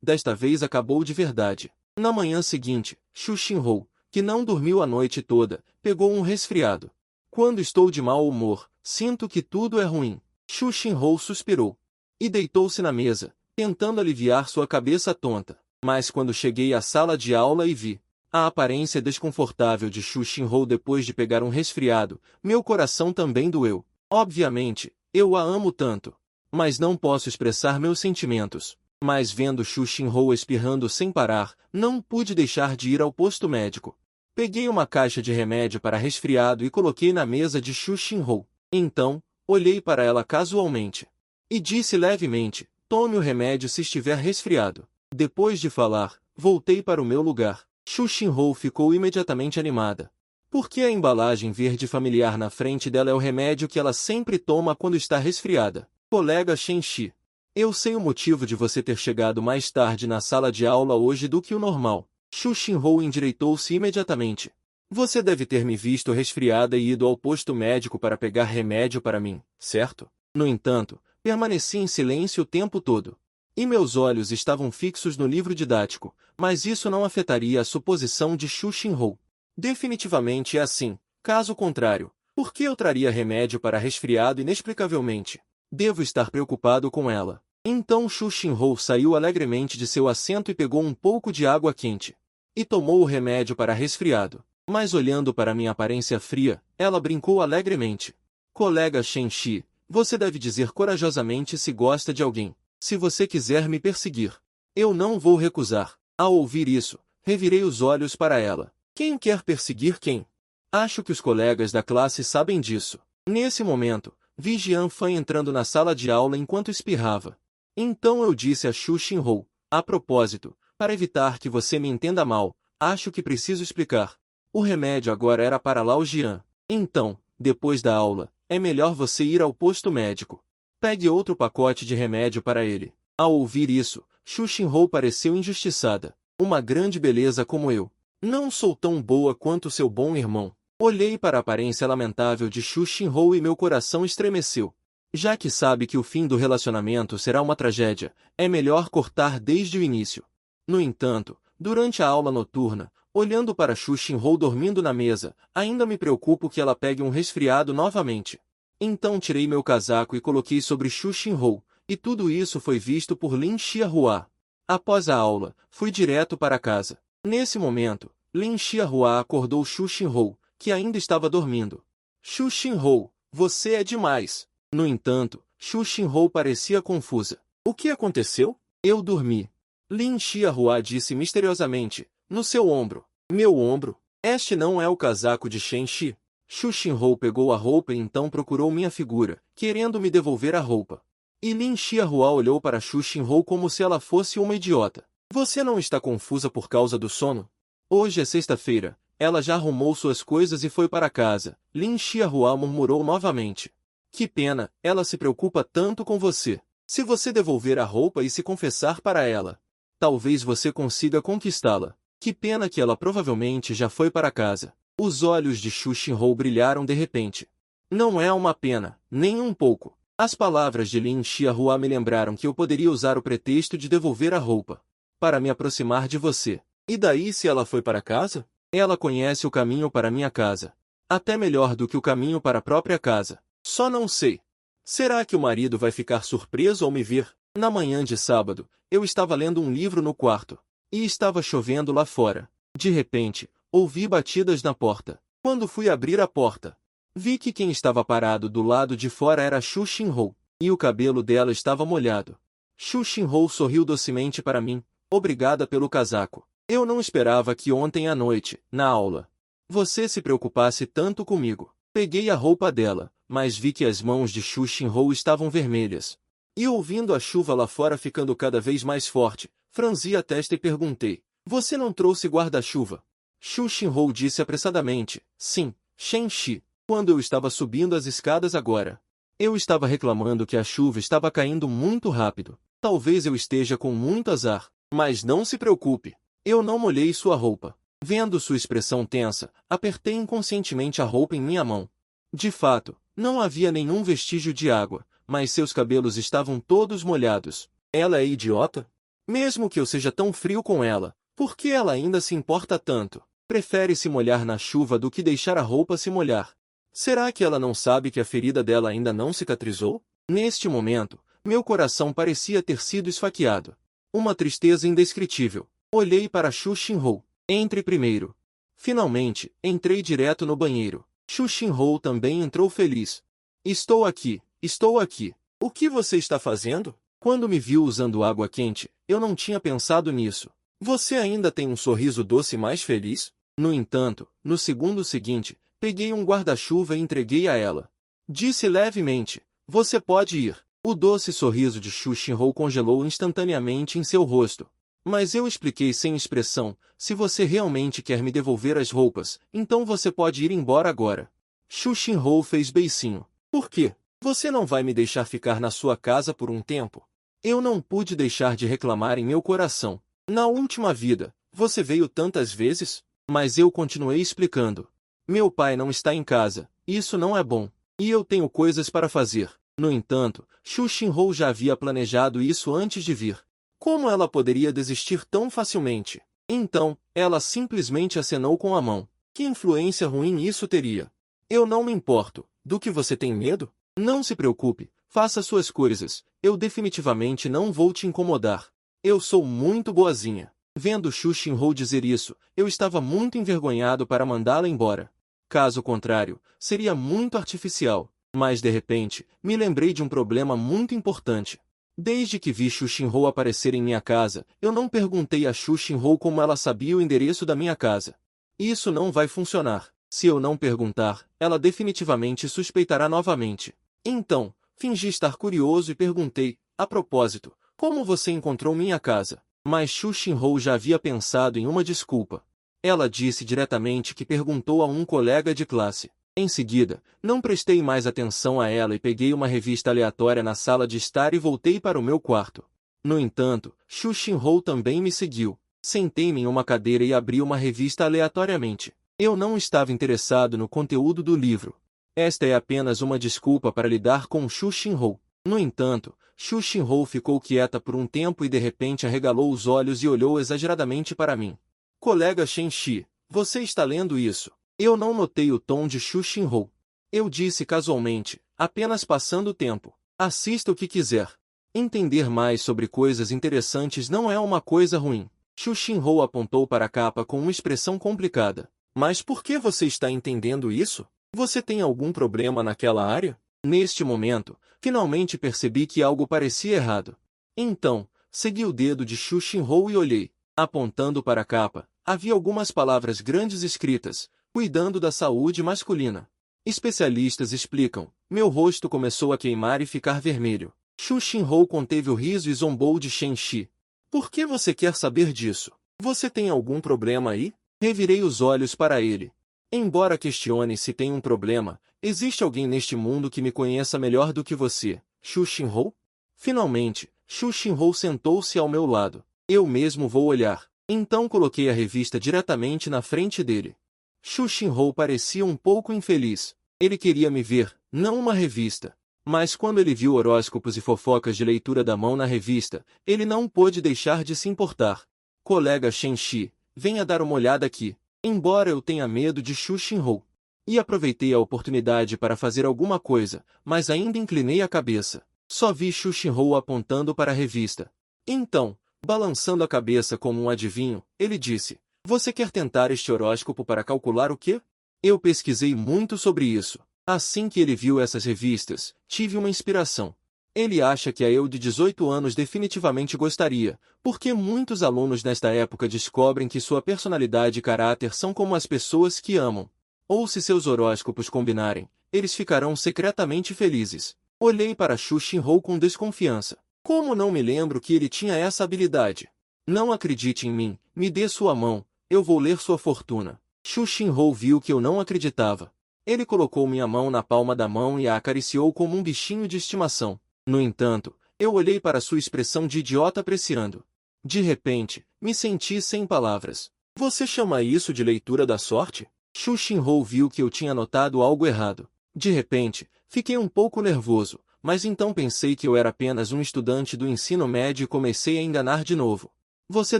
desta vez acabou de verdade. Na manhã seguinte, Xu Xinhou, que não dormiu a noite toda, pegou um resfriado. Quando estou de mau humor, sinto que tudo é ruim. Xu Xinhou suspirou e deitou-se na mesa, tentando aliviar sua cabeça tonta. Mas quando cheguei à sala de aula e vi a aparência desconfortável de Xu Xinhou depois de pegar um resfriado, meu coração também doeu. Obviamente, eu a amo tanto, mas não posso expressar meus sentimentos. Mas vendo Xu Xinhou espirrando sem parar, não pude deixar de ir ao posto médico. Peguei uma caixa de remédio para resfriado e coloquei na mesa de Xu Xinhou. Então, olhei para ela casualmente e disse levemente, tome o remédio se estiver resfriado. Depois de falar, voltei para o meu lugar. Xu Xinhou ficou imediatamente animada. Porque a embalagem verde familiar na frente dela é o remédio que ela sempre toma quando está resfriada. Colega Shen Shi, eu sei o motivo de você ter chegado mais tarde na sala de aula hoje do que o normal. Xu Xinhou endireitou-se imediatamente. Você deve ter me visto resfriada e ido ao posto médico para pegar remédio para mim, certo? No entanto, permaneci em silêncio o tempo todo. E meus olhos estavam fixos no livro didático, mas isso não afetaria a suposição de Xu Xinhou. Definitivamente é assim. Caso contrário, por que eu traria remédio para resfriado inexplicavelmente? Devo estar preocupado com ela. Então Xu Xinhou saiu alegremente de seu assento e pegou um pouco de água quente. E tomou o remédio para resfriado. Mas olhando para minha aparência fria, ela brincou alegremente. Colega Shen Shi, você deve dizer corajosamente se gosta de alguém. Se você quiser me perseguir, eu não vou recusar. Ao ouvir isso, revirei os olhos para ela. Quem quer perseguir quem? Acho que os colegas da classe sabem disso. Nesse momento, vi Jian Fan entrando na sala de aula enquanto espirrava. Então eu disse a Xu Xinhou, a propósito, para evitar que você me entenda mal, acho que preciso explicar. O remédio agora era para Lao Jian. Então, depois da aula, é melhor você ir ao posto médico. Pegue outro pacote de remédio para ele. Ao ouvir isso, Xu Xinhou pareceu injustiçada. Uma grande beleza como eu. Não sou tão boa quanto seu bom irmão. Olhei para a aparência lamentável de Xu Xinhou e meu coração estremeceu. Já que sabe que o fim do relacionamento será uma tragédia, é melhor cortar desde o início. No entanto, durante a aula noturna, olhando para Xu Xinhou dormindo na mesa, ainda me preocupo que ela pegue um resfriado novamente. Então tirei meu casaco e coloquei sobre Xu Xinhou, e tudo isso foi visto por Lin Xiahua. Após a aula, fui direto para casa. Nesse momento, Lin Xiahua acordou Xu Xinhou, que ainda estava dormindo. Xu Xinhou, você é demais. No entanto, Xu Xinhou parecia confusa. O que aconteceu? Eu dormi. Lin Xiahua disse misteriosamente, no seu ombro. Meu ombro? Este não é o casaco de Shen Shi. Xu Xinhou pegou a roupa e então procurou minha figura, querendo me devolver a roupa. E Lin Xiahua olhou para Xu Xinhou como se ela fosse uma idiota. Você não está confusa por causa do sono? Hoje é sexta-feira. Ela já arrumou suas coisas e foi para casa. Lin Xiahua murmurou novamente. Que pena, ela se preocupa tanto com você. Se você devolver a roupa e se confessar para ela, talvez você consiga conquistá-la. Que pena que ela provavelmente já foi para casa. Os olhos de Xu Xinhou brilharam de repente. Não é uma pena, nem um pouco. As palavras de Lin Xiahua me lembraram que eu poderia usar o pretexto de devolver a roupa para me aproximar de você. E daí se ela foi para casa? Ela conhece o caminho para minha casa. Até melhor do que o caminho para a própria casa. Só não sei. Será que o marido vai ficar surpreso ao me ver? Na manhã de sábado, eu estava lendo um livro no quarto. E estava chovendo lá fora. De repente, ouvi batidas na porta. Quando fui abrir a porta, vi que quem estava parado do lado de fora era Xu Xinhou, e o cabelo dela estava molhado. Xu Xinhou sorriu docemente para mim. Obrigada pelo casaco. Eu não esperava que ontem à noite, na aula, você se preocupasse tanto comigo. Peguei a roupa dela, mas vi que as mãos de Xu Xinhou estavam vermelhas. E ouvindo a chuva lá fora ficando cada vez mais forte, franzi a testa e perguntei, você não trouxe guarda-chuva? Xu Xinhou disse apressadamente, sim, Shen Shi, quando eu estava subindo as escadas agora. Eu estava reclamando que a chuva estava caindo muito rápido. Talvez eu esteja com muito azar, mas não se preocupe. Eu não molhei sua roupa. Vendo sua expressão tensa, apertei inconscientemente a roupa em minha mão. De fato, não havia nenhum vestígio de água, mas seus cabelos estavam todos molhados. Ela é idiota? Mesmo que eu seja tão frio com ela, por que ela ainda se importa tanto? Prefere se molhar na chuva do que deixar a roupa se molhar. Será que ela não sabe que a ferida dela ainda não cicatrizou? Neste momento, meu coração parecia ter sido esfaqueado. Uma tristeza indescritível. Olhei para Xu Xinhou. Entre primeiro. Finalmente, entrei direto no banheiro. Xu Xinhou também entrou feliz. Estou aqui, estou aqui. O que você está fazendo? Quando me viu usando água quente, eu não tinha pensado nisso. Você ainda tem um sorriso doce mais feliz? No entanto, no segundo seguinte, peguei um guarda-chuva e entreguei a ela. Disse levemente, você pode ir. O doce sorriso de Xu Xinhou congelou instantaneamente em seu rosto. Mas eu expliquei sem expressão, se você realmente quer me devolver as roupas, então você pode ir embora agora. Xu Xinhou fez beicinho. Por quê? Você não vai me deixar ficar na sua casa por um tempo? Eu não pude deixar de reclamar em meu coração. Na última vida, você veio tantas vezes? Mas eu continuei explicando. Meu pai não está em casa, isso não é bom. E eu tenho coisas para fazer. No entanto, Xu Xinhou já havia planejado isso antes de vir. Como ela poderia desistir tão facilmente? Então, ela simplesmente acenou com a mão. Que influência ruim isso teria? Eu não me importo. Do que você tem medo? Não se preocupe, faça suas coisas. Eu definitivamente não vou te incomodar. Eu sou muito boazinha. Vendo Xu Xinhou dizer isso, eu estava muito envergonhado para mandá-la embora. Caso contrário, seria muito artificial. Mas de repente, me lembrei de um problema muito importante. Desde que vi Xu Xinhou aparecer em minha casa, eu não perguntei a Xu Xinhou como ela sabia o endereço da minha casa. Isso não vai funcionar. Se eu não perguntar, ela definitivamente suspeitará novamente. Então, fingi estar curioso e perguntei, a propósito, como você encontrou minha casa? Mas Xu Xinhou já havia pensado em uma desculpa. Ela disse diretamente que perguntou a um colega de classe. Em seguida, não prestei mais atenção a ela e peguei uma revista aleatória na sala de estar e voltei para o meu quarto. No entanto, Xu Xinhou também me seguiu. Sentei-me em uma cadeira e abri uma revista aleatoriamente. Eu não estava interessado no conteúdo do livro. Esta é apenas uma desculpa para lidar com Xu Xinhou. No entanto, Xu Xinhou ficou quieta por um tempo e de repente arregalou os olhos e olhou exageradamente para mim. Colega Shen Shi, você está lendo isso? Eu não notei o tom de Xu Xinhou. Eu disse casualmente, apenas passando o tempo. Assista o que quiser. Entender mais sobre coisas interessantes não é uma coisa ruim. Xu Xinhou apontou para a capa com uma expressão complicada. Mas por que você está entendendo isso? Você tem algum problema naquela área? Neste momento, finalmente percebi que algo parecia errado. Então, segui o dedo de Xu Xinhou e olhei. Apontando para a capa, havia algumas palavras grandes escritas, cuidando da saúde masculina. Especialistas explicam. Meu rosto começou a queimar e ficar vermelho. Xu Xinhou conteve o riso e zombou de Shen Shi. Por que você quer saber disso? Você tem algum problema aí? Revirei os olhos para ele. Embora questione se tem um problema, existe alguém neste mundo que me conheça melhor do que você, Xu Xinhou? Finalmente, Xu Xinhou sentou-se ao meu lado. Eu mesmo vou olhar. Então coloquei a revista diretamente na frente dele. Xu Xinhou parecia um pouco infeliz. Ele queria me ver, não uma revista. Mas quando ele viu horóscopos e fofocas de leitura da mão na revista, ele não pôde deixar de se importar. Colega Shen Shi, venha dar uma olhada aqui. Embora eu tenha medo de Xu Xinhou. E aproveitei a oportunidade para fazer alguma coisa, mas ainda inclinei a cabeça. Só vi Xu Xinhou apontando para a revista. Então, balançando a cabeça como um adivinho, ele disse, você quer tentar este horóscopo para calcular o quê? Eu pesquisei muito sobre isso. Assim que ele viu essas revistas, tive uma inspiração. Ele acha que a eu de 18 anos definitivamente gostaria, porque muitos alunos nesta época descobrem que sua personalidade e caráter são como as pessoas que amam. Ou se seus horóscopos combinarem, eles ficarão secretamente felizes. Olhei para Xu Xinhou com desconfiança. Como não me lembro que ele tinha essa habilidade? Não acredite em mim, me dê sua mão, eu vou ler sua fortuna. Xu Xinhou viu que eu não acreditava. Ele colocou minha mão na palma da mão e a acariciou como um bichinho de estimação. No entanto, eu olhei para sua expressão de idiota apreciando. De repente, me senti sem palavras. Você chama isso de leitura da sorte? Xu Xinhou viu que eu tinha notado algo errado. De repente, fiquei um pouco nervoso, mas então pensei que eu era apenas um estudante do ensino médio e comecei a enganar de novo. Você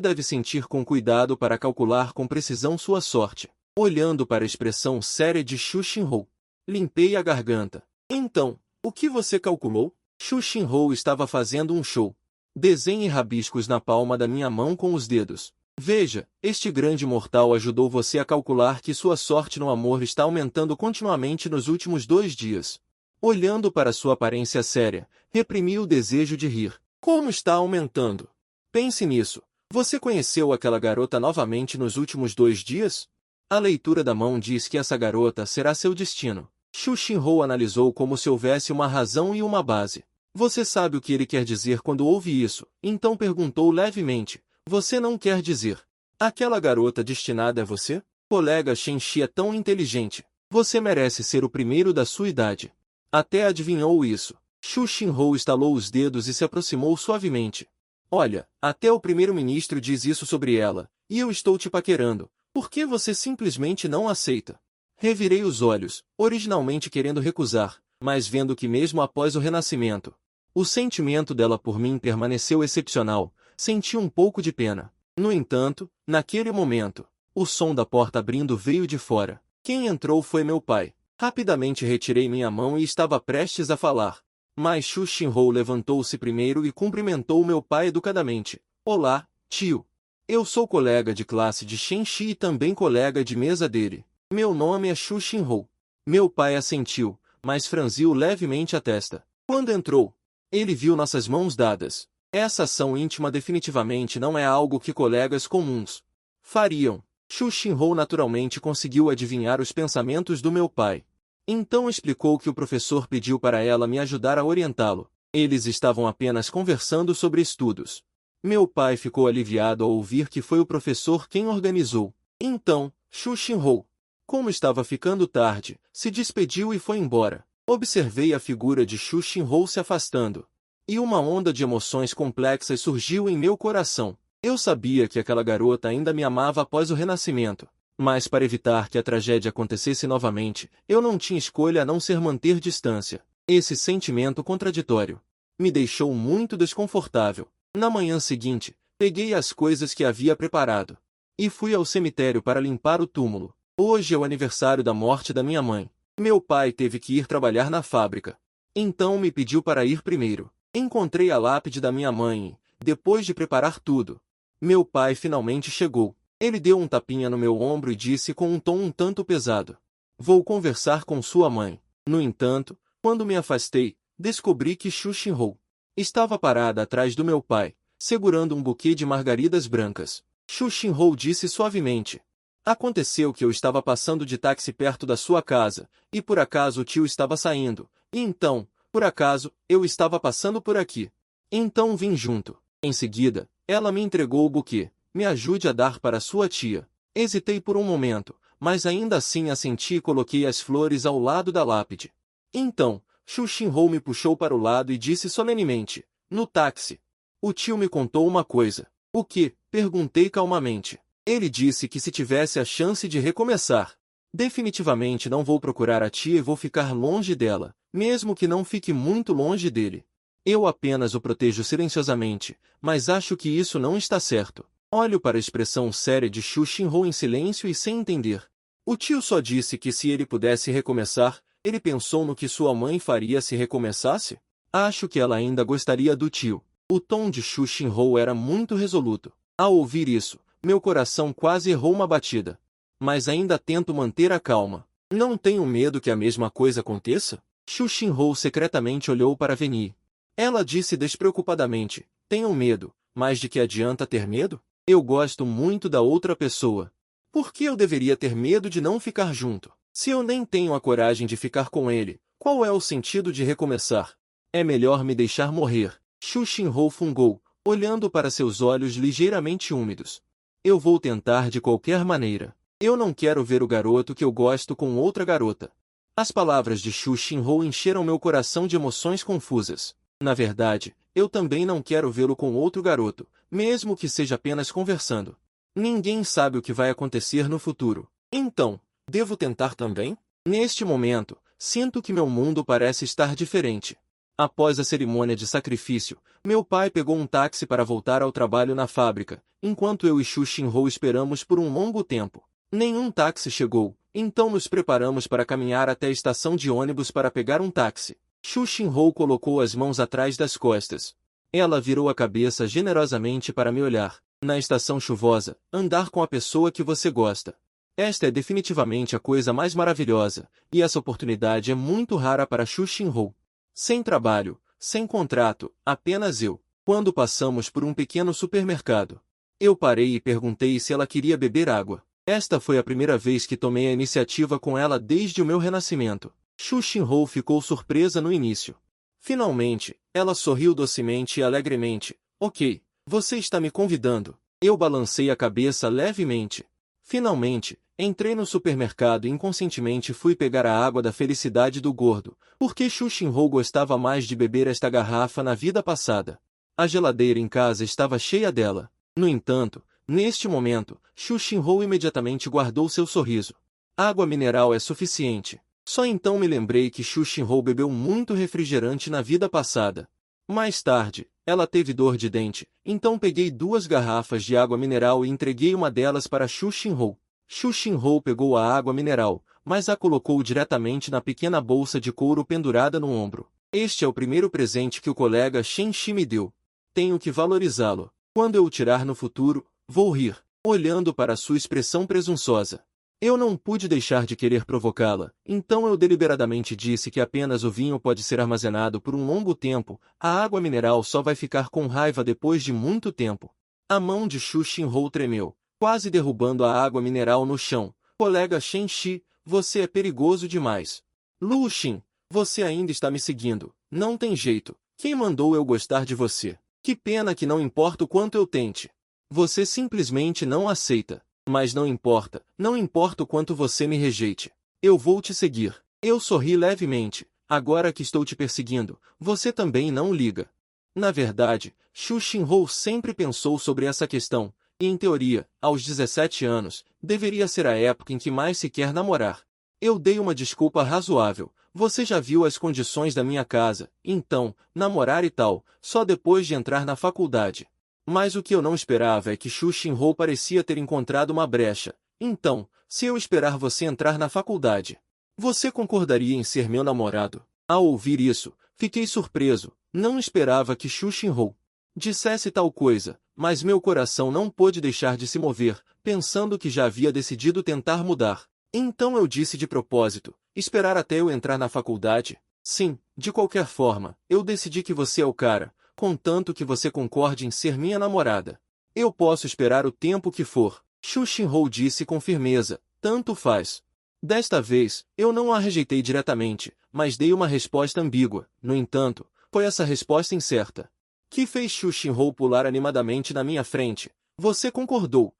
deve sentir com cuidado para calcular com precisão sua sorte. Olhando para a expressão séria de Xu Xinhou, limpei a garganta. Então, o que você calculou? Xu Xinhou estava fazendo um show. Desenhe rabiscos na palma da minha mão com os dedos. Veja, este grande mortal ajudou você a calcular que sua sorte no amor está aumentando continuamente nos últimos 2 dias. Olhando para sua aparência séria, reprimi o desejo de rir. Como está aumentando? Pense nisso. Você conheceu aquela garota novamente nos últimos 2 dias? A leitura da mão diz que essa garota será seu destino. Xu Xinhou analisou como se houvesse uma razão e uma base. Você sabe o que ele quer dizer quando ouve isso, então perguntou levemente. Você não quer dizer. Aquela garota destinada é você? Colega Shen Shi é tão inteligente. Você merece ser o primeiro da sua idade. Até adivinhou isso. Xu Xinhou estalou os dedos e se aproximou suavemente. Olha, até o primeiro-ministro diz isso sobre ela, e eu estou te paquerando. Por que você simplesmente não aceita? Revirei os olhos, originalmente querendo recusar, mas vendo que mesmo após o renascimento, o sentimento dela por mim permaneceu excepcional, senti um pouco de pena. No entanto, naquele momento, o som da porta abrindo veio de fora. Quem entrou foi meu pai. Rapidamente retirei minha mão e estava prestes a falar. Mas Xu Xinhou levantou-se primeiro e cumprimentou meu pai educadamente. Olá, tio. Eu sou colega de classe de Shen Shi e também colega de mesa dele. Meu nome é Xu Xinhou. Meu pai assentiu, mas franziu levemente a testa. Quando entrou, ele viu nossas mãos dadas. Essa ação íntima definitivamente não é algo que colegas comuns fariam. Xu Xinhou naturalmente conseguiu adivinhar os pensamentos do meu pai. Então explicou que o professor pediu para ela me ajudar a orientá-lo. Eles estavam apenas conversando sobre estudos. Meu pai ficou aliviado ao ouvir que foi o professor quem organizou. Então, Xu Xinhou, Como estava ficando tarde, se despediu e foi embora. Observei a figura de Xu Xinhou se afastando. E uma onda de emoções complexas surgiu em meu coração. Eu sabia que aquela garota ainda me amava após o renascimento. Mas para evitar que a tragédia acontecesse novamente, eu não tinha escolha a não ser manter distância. Esse sentimento contraditório me deixou muito desconfortável. Na manhã seguinte, peguei as coisas que havia preparado e fui ao cemitério para limpar o túmulo. Hoje é o aniversário da morte da minha mãe. Meu pai teve que ir trabalhar na fábrica. Então me pediu para ir primeiro. Encontrei a lápide da minha mãe e, depois de preparar tudo, meu pai finalmente chegou. Ele deu um tapinha no meu ombro e disse com um tom um tanto pesado: "Vou conversar com sua mãe." No entanto, quando me afastei, descobri que Xu Xinhou estava parada atrás do meu pai, segurando um buquê de margaridas brancas. Xu Xinhou disse suavemente: "Aconteceu que eu estava passando de táxi perto da sua casa, e por acaso o tio estava saindo, e então, por acaso, eu estava passando por aqui. Então vim junto." Em seguida, ela me entregou o buquê. "Me ajude a dar para sua tia." Hesitei por um momento, mas ainda assim assenti e coloquei as flores ao lado da lápide. Então, Xu Xinhou me puxou para o lado e disse solenemente: "No táxi, o tio me contou uma coisa." "O que?" perguntei calmamente. "Ele disse que se tivesse a chance de recomeçar, definitivamente não vou procurar a tia e vou ficar longe dela, mesmo que não fique muito longe dele. Eu apenas o protejo silenciosamente, mas acho que isso não está certo." Olho para a expressão séria de Xu Xinhou em silêncio e sem entender. O tio só disse que se ele pudesse recomeçar, ele pensou no que sua mãe faria se recomeçasse? Acho que ela ainda gostaria do tio. O tom de Xu Xinhou era muito resoluto. Ao ouvir isso, meu coração quase errou uma batida. Mas ainda tento manter a calma. "Não tenho medo que a mesma coisa aconteça?" Xu Xinhou secretamente olhou para Veni. Ela disse despreocupadamente: "Tenho medo, mas de que adianta ter medo? Eu gosto muito da outra pessoa. Por que eu deveria ter medo de não ficar junto? Se eu nem tenho a coragem de ficar com ele, qual é o sentido de recomeçar? É melhor me deixar morrer." Xu Xinhou fungou, olhando para seus olhos ligeiramente úmidos. "Eu vou tentar de qualquer maneira. Eu não quero ver o garoto que eu gosto com outra garota." As palavras de Xu Xinhou encheram meu coração de emoções confusas. Na verdade, eu também não quero vê-lo com outro garoto, mesmo que seja apenas conversando. Ninguém sabe o que vai acontecer no futuro. Então, devo tentar também? Neste momento, sinto que meu mundo parece estar diferente. Após a cerimônia de sacrifício, meu pai pegou um táxi para voltar ao trabalho na fábrica, enquanto eu e Xu Xinhou esperamos por um longo tempo. Nenhum táxi chegou, então nos preparamos para caminhar até a estação de ônibus para pegar um táxi. Xu Xinhou colocou as mãos atrás das costas. Ela virou a cabeça generosamente para me olhar. "Na estação chuvosa, andar com a pessoa que você gosta. Esta é definitivamente a coisa mais maravilhosa, e essa oportunidade é muito rara para Xu Xinhou. Sem trabalho, sem contrato, apenas eu." Quando passamos por um pequeno supermercado, eu parei e perguntei se ela queria beber água. Esta foi a primeira vez que tomei a iniciativa com ela desde o meu renascimento. Xu Xinhou ficou surpresa no início. Finalmente, ela sorriu docemente e alegremente. "Ok, você está me convidando." Eu balancei a cabeça levemente. Finalmente, entrei no supermercado e inconscientemente fui pegar a água da felicidade do gordo, porque Xu Xinhou gostava mais de beber esta garrafa na vida passada. A geladeira em casa estava cheia dela. No entanto, neste momento, Xu Xinhou imediatamente guardou seu sorriso. "Água mineral é suficiente." Só então me lembrei que Xu Xinhou bebeu muito refrigerante na vida passada. Mais tarde, ela teve dor de dente, então peguei 2 garrafas de água mineral e entreguei uma delas para Xu Xinhou. Xu Xinhou pegou a água mineral, mas a colocou diretamente na pequena bolsa de couro pendurada no ombro. "Este é o primeiro presente que o colega Shen Shi me deu. Tenho que valorizá-lo. Quando eu o tirar no futuro, vou rir." Olhando para sua expressão presunçosa, eu não pude deixar de querer provocá-la, então eu deliberadamente disse que apenas o vinho pode ser armazenado por um longo tempo, a água mineral só vai ficar com raiva depois de muito tempo. A mão de Xu Xinhou tremeu, quase derrubando a água mineral no chão. "Colega Shen Shi, você é perigoso demais." "Lu Xin, você ainda está me seguindo. Não tem jeito. Quem mandou eu gostar de você? Que pena que não importa o quanto eu tente. Você simplesmente não aceita." Mas não importa, não importa o quanto você me rejeite. Eu vou te seguir. Eu sorri levemente. Agora que estou te perseguindo, você também não liga. Na verdade, Xu Xinhou sempre pensou sobre essa questão, e em teoria, aos 17 anos, deveria ser a época em que mais se quer namorar. Eu dei uma desculpa razoável. Você já viu as condições da minha casa, então, namorar e tal, só depois de entrar na faculdade. Mas o que eu não esperava é que Xu Xinhou parecia ter encontrado uma brecha. Então, se eu esperar você entrar na faculdade, você concordaria em ser meu namorado? Ao ouvir isso, fiquei surpreso. Não esperava que Xu Xinhou dissesse tal coisa, mas meu coração não pôde deixar de se mover, pensando que já havia decidido tentar mudar. Então eu disse de propósito, esperar até eu entrar na faculdade? Sim, de qualquer forma, eu decidi que você é o cara, contanto que você concorde em ser minha namorada. Eu posso esperar o tempo que for. Xu Xinhou disse com firmeza, tanto faz. Desta vez, eu não a rejeitei diretamente, mas dei uma resposta ambígua. No entanto, foi essa resposta incerta que fez Xu Xinhou pular animadamente na minha frente. Você concordou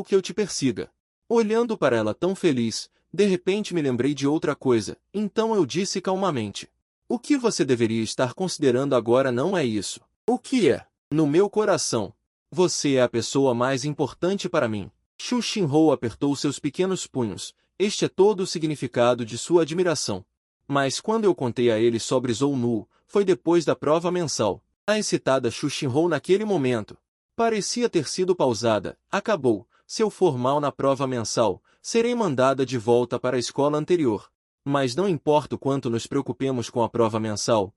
que eu te persiga. Olhando para ela tão feliz, de repente me lembrei de outra coisa, então eu disse calmamente. O que você deveria estar considerando agora não é isso. O que é? No meu coração. Você é a pessoa mais importante para mim. Xu Xinhou apertou seus pequenos punhos. Este é todo o significado de sua admiração. Mas quando eu contei a ele sobre Zhou Nu, foi depois da prova mensal. A excitada Xu Xinhou naquele momento parecia ter sido pausada. Acabou. Se eu for mal na prova mensal, serei mandada de volta para a escola anterior. Mas não importa o quanto nos preocupemos com a prova mensal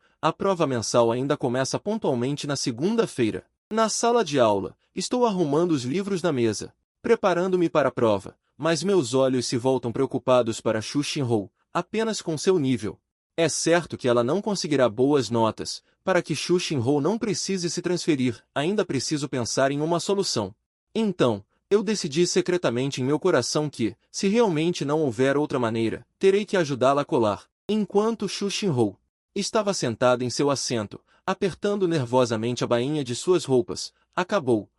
ainda começa pontualmente na segunda-feira. Na sala de aula, estou arrumando os livros na mesa, preparando-me para a prova, mas meus olhos se voltam preocupados para Xu Xinhou, apenas com seu nível. É certo que ela não conseguirá boas notas. Para que Xu Xinhou não precise se transferir, ainda preciso pensar em uma solução. Então, eu decidi secretamente em meu coração que, se realmente não houver outra maneira, terei que ajudá-la a colar. Enquanto Xu Xinhou estava sentada em seu assento, apertando nervosamente a bainha de suas roupas. Acabou,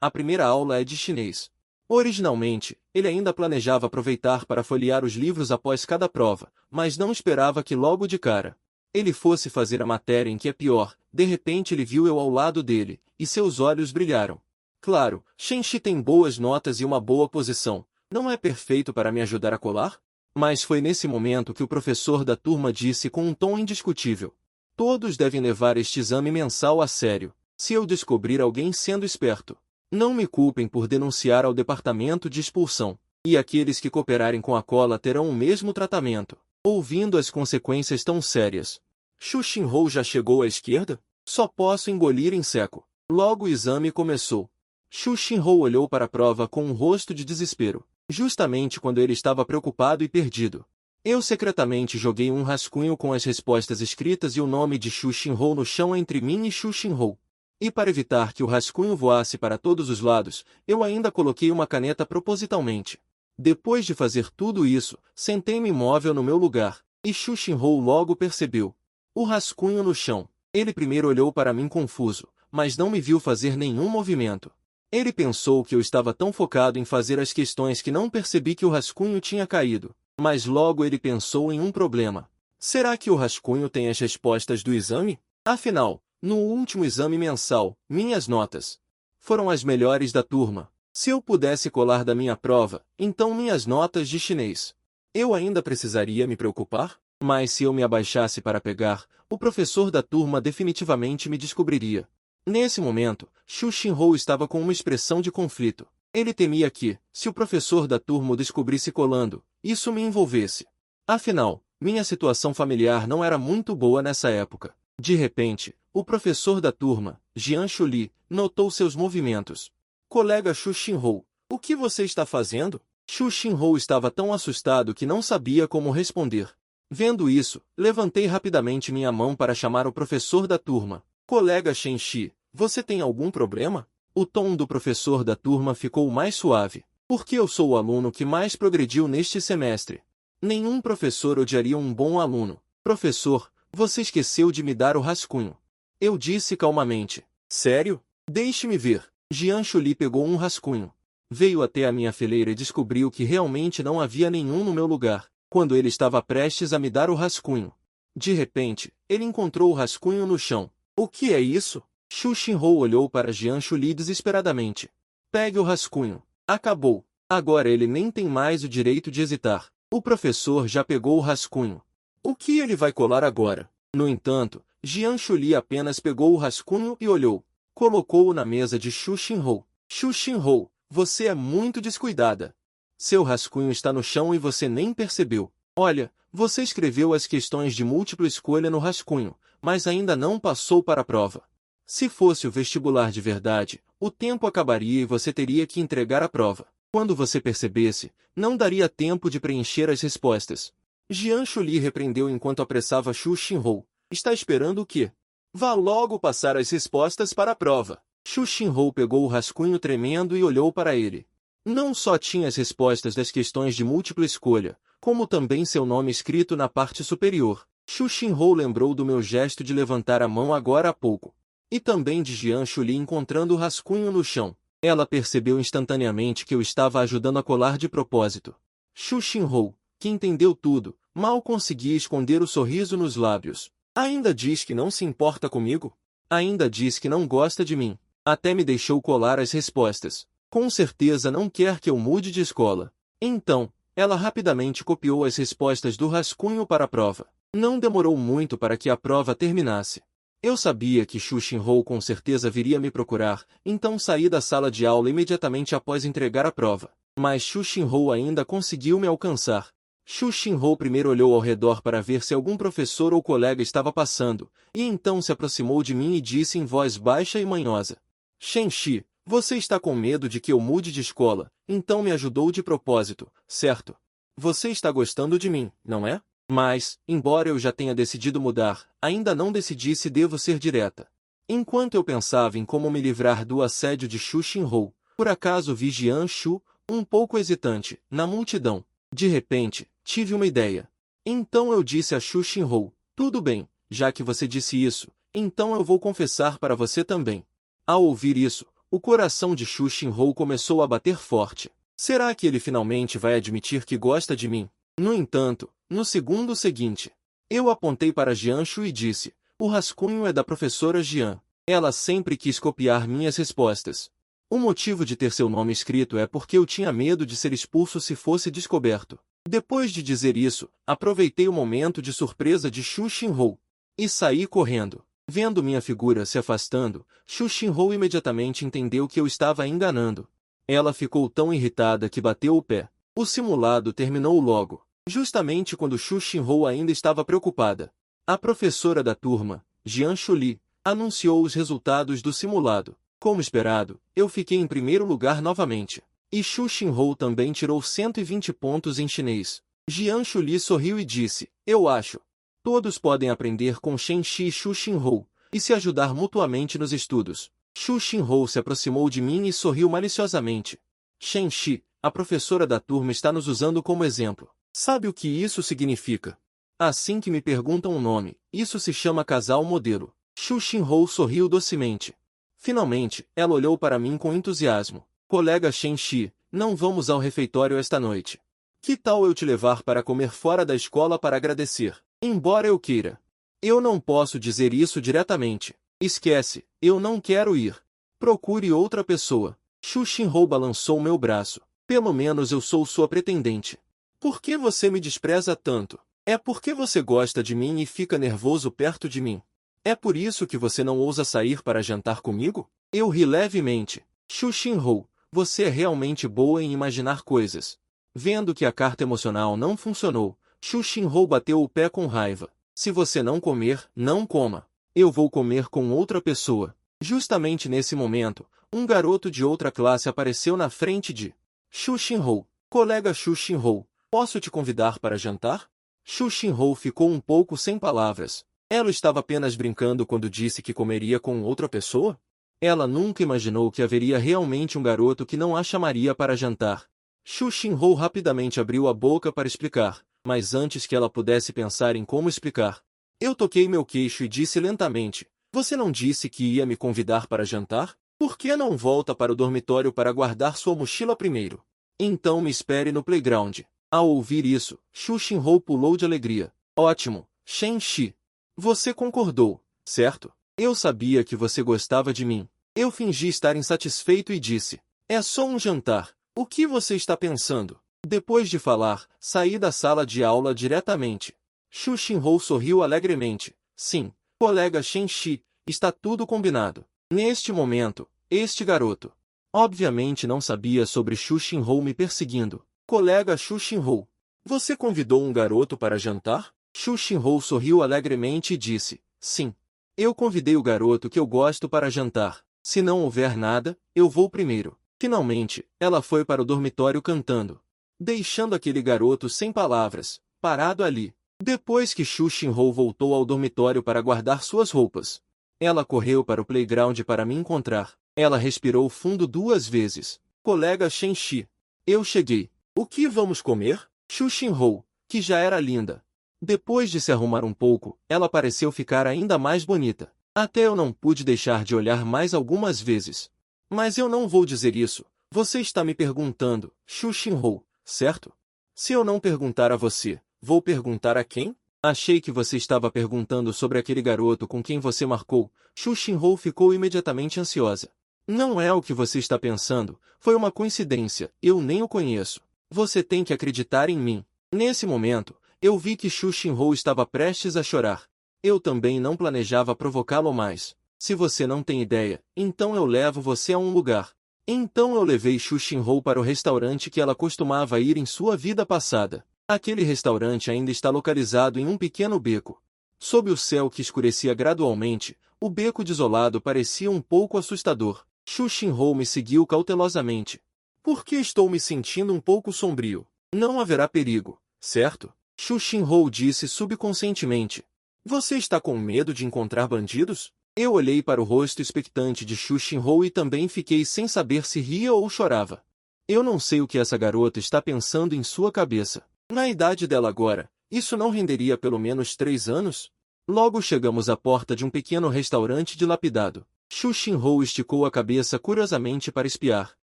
a primeira aula é de chinês. Originalmente, ele ainda planejava aproveitar para folhear os livros após cada prova, mas não esperava que logo de cara ele fosse fazer a matéria em que é pior. De repente ele viu eu ao lado dele, e seus olhos brilharam. Claro, Shenxi tem boas notas e uma boa posição. Não é perfeito para me ajudar a colar? Mas foi nesse momento que o professor da turma disse com um tom indiscutível. Todos devem levar este exame mensal a sério. Se eu descobrir alguém sendo esperto, não me culpem por denunciar ao departamento de expulsão. E aqueles que cooperarem com a cola terão o mesmo tratamento. Ouvindo as consequências tão sérias, Xu Xinhou já chegou à esquerda? Só posso engolir em seco. Logo o exame começou. Xu Xinhou olhou para a prova com um rosto de desespero, justamente quando ele estava preocupado e perdido. Eu secretamente joguei um rascunho com as respostas escritas e o nome de Xu Xinhou no chão entre mim e Xu Xinhou. E para evitar que o rascunho voasse para todos os lados, eu ainda coloquei uma caneta propositalmente. Depois de fazer tudo isso, sentei-me imóvel no meu lugar, e Xu Xinhou logo percebeu o rascunho no chão. Ele primeiro olhou para mim confuso, mas não me viu fazer nenhum movimento. Ele pensou que eu estava tão focado em fazer as questões que não percebi que o rascunho tinha caído. Mas logo ele pensou em um problema. Será que o rascunho tem as respostas do exame? Afinal, no último exame mensal, minhas notas foram as melhores da turma. Se eu pudesse colar da minha prova, então minhas notas de chinês. Eu ainda precisaria me preocupar? Mas se eu me abaixasse para pegar, o professor da turma definitivamente me descobriria. Nesse momento, Xu Xinhou estava com uma expressão de conflito. Ele temia que, se o professor da turma o descobrisse colando, isso me envolvesse. Afinal, minha situação familiar não era muito boa nessa época. De repente, o professor da turma, Jian Shuli, notou seus movimentos. Colega Xu Xinhou, o que você está fazendo? Xu Xinhou estava tão assustado que não sabia como responder. Vendo isso, levantei rapidamente minha mão para chamar o professor da turma. Colega Shenxi, você tem algum problema? O tom do professor da turma ficou mais suave. Porque eu sou o aluno que mais progrediu neste semestre. Nenhum professor odiaria um bom aluno. Professor, você esqueceu de me dar o rascunho. Eu disse calmamente. Sério? Deixe-me ver. Jian Shuli pegou um rascunho. Veio até a minha fileira e descobriu que realmente não havia nenhum no meu lugar, quando ele estava prestes a me dar o rascunho. De repente, ele encontrou o rascunho no chão. O que é isso? Xu Xinhou olhou para Jian Shuli desesperadamente. Pegue o rascunho. Acabou. Agora ele nem tem mais o direito de hesitar. O professor já pegou o rascunho. O que ele vai colar agora? No entanto, Jian Shuli apenas pegou o rascunho e olhou. Colocou-o na mesa de Xu Xinhou. Xu Xinhou, você é muito descuidada. Seu rascunho está no chão e você nem percebeu. Olha, você escreveu as questões de múltipla escolha no rascunho, mas ainda não passou para a prova. Se fosse o vestibular de verdade, o tempo acabaria e você teria que entregar a prova. Quando você percebesse, não daria tempo de preencher as respostas. Jian Shuli repreendeu enquanto apressava Xu Xinhou. Está esperando o quê? Vá logo passar as respostas para a prova. Xu Xinhou pegou o rascunho tremendo e olhou para ele. Não só tinha as respostas das questões de múltipla escolha, como também seu nome escrito na parte superior. Xu Xinhou lembrou do meu gesto de levantar a mão agora há pouco. E também de Jian Shuli encontrando o rascunho no chão. Ela percebeu instantaneamente que eu estava ajudando a colar de propósito. Xu Xinhou, que entendeu tudo, mal conseguia esconder o sorriso nos lábios. Ainda diz que não se importa comigo? Ainda diz que não gosta de mim. Até me deixou colar as respostas. Com certeza não quer que eu mude de escola. Então, ela rapidamente copiou as respostas do rascunho para a prova. Não demorou muito para que a prova terminasse. Eu sabia que Xu Xinhou com certeza viria me procurar, então saí da sala de aula imediatamente após entregar a prova. Mas Xu Xinhou ainda conseguiu me alcançar. Xu Xinhou primeiro olhou ao redor para ver se algum professor ou colega estava passando, e então se aproximou de mim e disse em voz baixa e manhosa. Shen Shi, você está com medo de que eu mude de escola, então me ajudou de propósito, certo? Você está gostando de mim, não é? Mas, embora eu já tenha decidido mudar, ainda não decidi se devo ser direta. Enquanto eu pensava em como me livrar do assédio de Xu Xinhou, por acaso vi Jian Shu, um pouco hesitante, na multidão. De repente, tive uma ideia. Então eu disse a Xu Xinhou, tudo bem, já que você disse isso, então eu vou confessar para você também. Ao ouvir isso, o coração de Xu Xinhou começou a bater forte. Será que ele finalmente vai admitir que gosta de mim? No entanto, no segundo seguinte, eu apontei para Jian Shu e disse, o rascunho é da professora Jian. Ela sempre quis copiar minhas respostas. O motivo de ter seu nome escrito é porque eu tinha medo de ser expulso se fosse descoberto. Depois de dizer isso, aproveitei o momento de surpresa de Xu Xinhou e saí correndo. Vendo minha figura se afastando, Xu Xinhou imediatamente entendeu que eu estava enganando. Ela ficou tão irritada que bateu o pé. O simulado terminou logo, justamente quando Xu Xinhou ainda estava preocupada. A professora da turma, Jian Shuli, anunciou os resultados do simulado. Como esperado, eu fiquei em primeiro lugar novamente. E Xu Xinhou também tirou 120 pontos em chinês. Jian Shuli sorriu e disse, eu acho. Todos podem aprender com Shen Shi e Xu Xinhou, e se ajudar mutuamente nos estudos. Xu Xinhou se aproximou de mim e sorriu maliciosamente. Shen Shi, a professora da turma está nos usando como exemplo. Sabe o que isso significa? Assim que me perguntam o nome, isso se chama casal modelo. Xu Xinhou sorriu docemente. Finalmente, ela olhou para mim com entusiasmo. Colega Shen Shi, não vamos ao refeitório esta noite. Que tal eu te levar para comer fora da escola para agradecer? Embora eu queira. Eu não posso dizer isso diretamente. Esquece, eu não quero ir. Procure outra pessoa. Xu Xinhou balançou meu braço. Pelo menos eu sou sua pretendente. Por que você me despreza tanto? É porque você gosta de mim e fica nervoso perto de mim. É por isso que você não ousa sair para jantar comigo? Eu ri levemente. Xu Xinhou, você é realmente boa em imaginar coisas. Vendo que a carta emocional não funcionou, Xu Xinhou bateu o pé com raiva. Se você não comer, não coma. Eu vou comer com outra pessoa. Justamente nesse momento, um garoto de outra classe apareceu na frente de Xu Xinhou. Colega Xu Xinhou, posso te convidar para jantar? Xu Xinhou ficou um pouco sem palavras. Ela estava apenas brincando quando disse que comeria com outra pessoa? Ela nunca imaginou que haveria realmente um garoto que não a chamaria para jantar. Xu Xinhou rapidamente abriu a boca para explicar, mas antes que ela pudesse pensar em como explicar, eu toquei meu queixo e disse lentamente, você não disse que ia me convidar para jantar? Por que não volta para o dormitório para guardar sua mochila primeiro? Então me espere no playground. Ao ouvir isso, Xu Xinhou pulou de alegria. Ótimo, Shen Shi. Você concordou, certo? Eu sabia que você gostava de mim. Eu fingi estar insatisfeito e disse: é só um jantar. O que você está pensando? Depois de falar, saí da sala de aula diretamente. Xu Xinhou sorriu alegremente. Sim, colega Shen Shi, está tudo combinado. Neste momento, este garoto obviamente não sabia sobre Xu Xinhou me perseguindo. Colega Xu Xinhou, você convidou um garoto para jantar? Xu Xinhou sorriu alegremente e disse: sim. Eu convidei o garoto que eu gosto para jantar. Se não houver nada, eu vou primeiro. Finalmente, ela foi para o dormitório cantando, deixando aquele garoto sem palavras, parado ali. Depois que Xu Xinhou voltou ao dormitório para guardar suas roupas, ela correu para o playground para me encontrar. Ela respirou fundo 2 vezes. Colega Shen Shi, eu cheguei. O que vamos comer? Xu Xinhou, que já era linda. Depois de se arrumar um pouco, ela pareceu ficar ainda mais bonita. Até eu não pude deixar de olhar mais algumas vezes. Mas eu não vou dizer isso. Você está me perguntando, Xu Xinhou, certo? Se eu não perguntar a você, vou perguntar a quem? Achei que você estava perguntando sobre aquele garoto com quem você marcou. Xu Xinhou ficou imediatamente ansiosa. Não é o que você está pensando, foi uma coincidência, eu nem o conheço. Você tem que acreditar em mim. Nesse momento, eu vi que Xu Xinhou estava prestes a chorar. Eu também não planejava provocá-lo mais. Se você não tem ideia, então eu levo você a um lugar. Então eu levei Xu Xinhou para o restaurante que ela costumava ir em sua vida passada. Aquele restaurante ainda está localizado em um pequeno beco. Sob o céu que escurecia gradualmente, o beco desolado parecia um pouco assustador. Xu Xinhou me seguiu cautelosamente. Por que estou me sentindo um pouco sombrio? Não haverá perigo, certo? Xu Xinhou disse subconscientemente. Você está com medo de encontrar bandidos? Eu olhei para o rosto expectante de Xu Xinhou e também fiquei sem saber se ria ou chorava. Eu não sei o que essa garota está pensando em sua cabeça. Na idade dela agora, isso não renderia pelo menos 3 anos? Logo chegamos à porta de um pequeno restaurante dilapidado. Xu Xinhou esticou a cabeça curiosamente para espiar.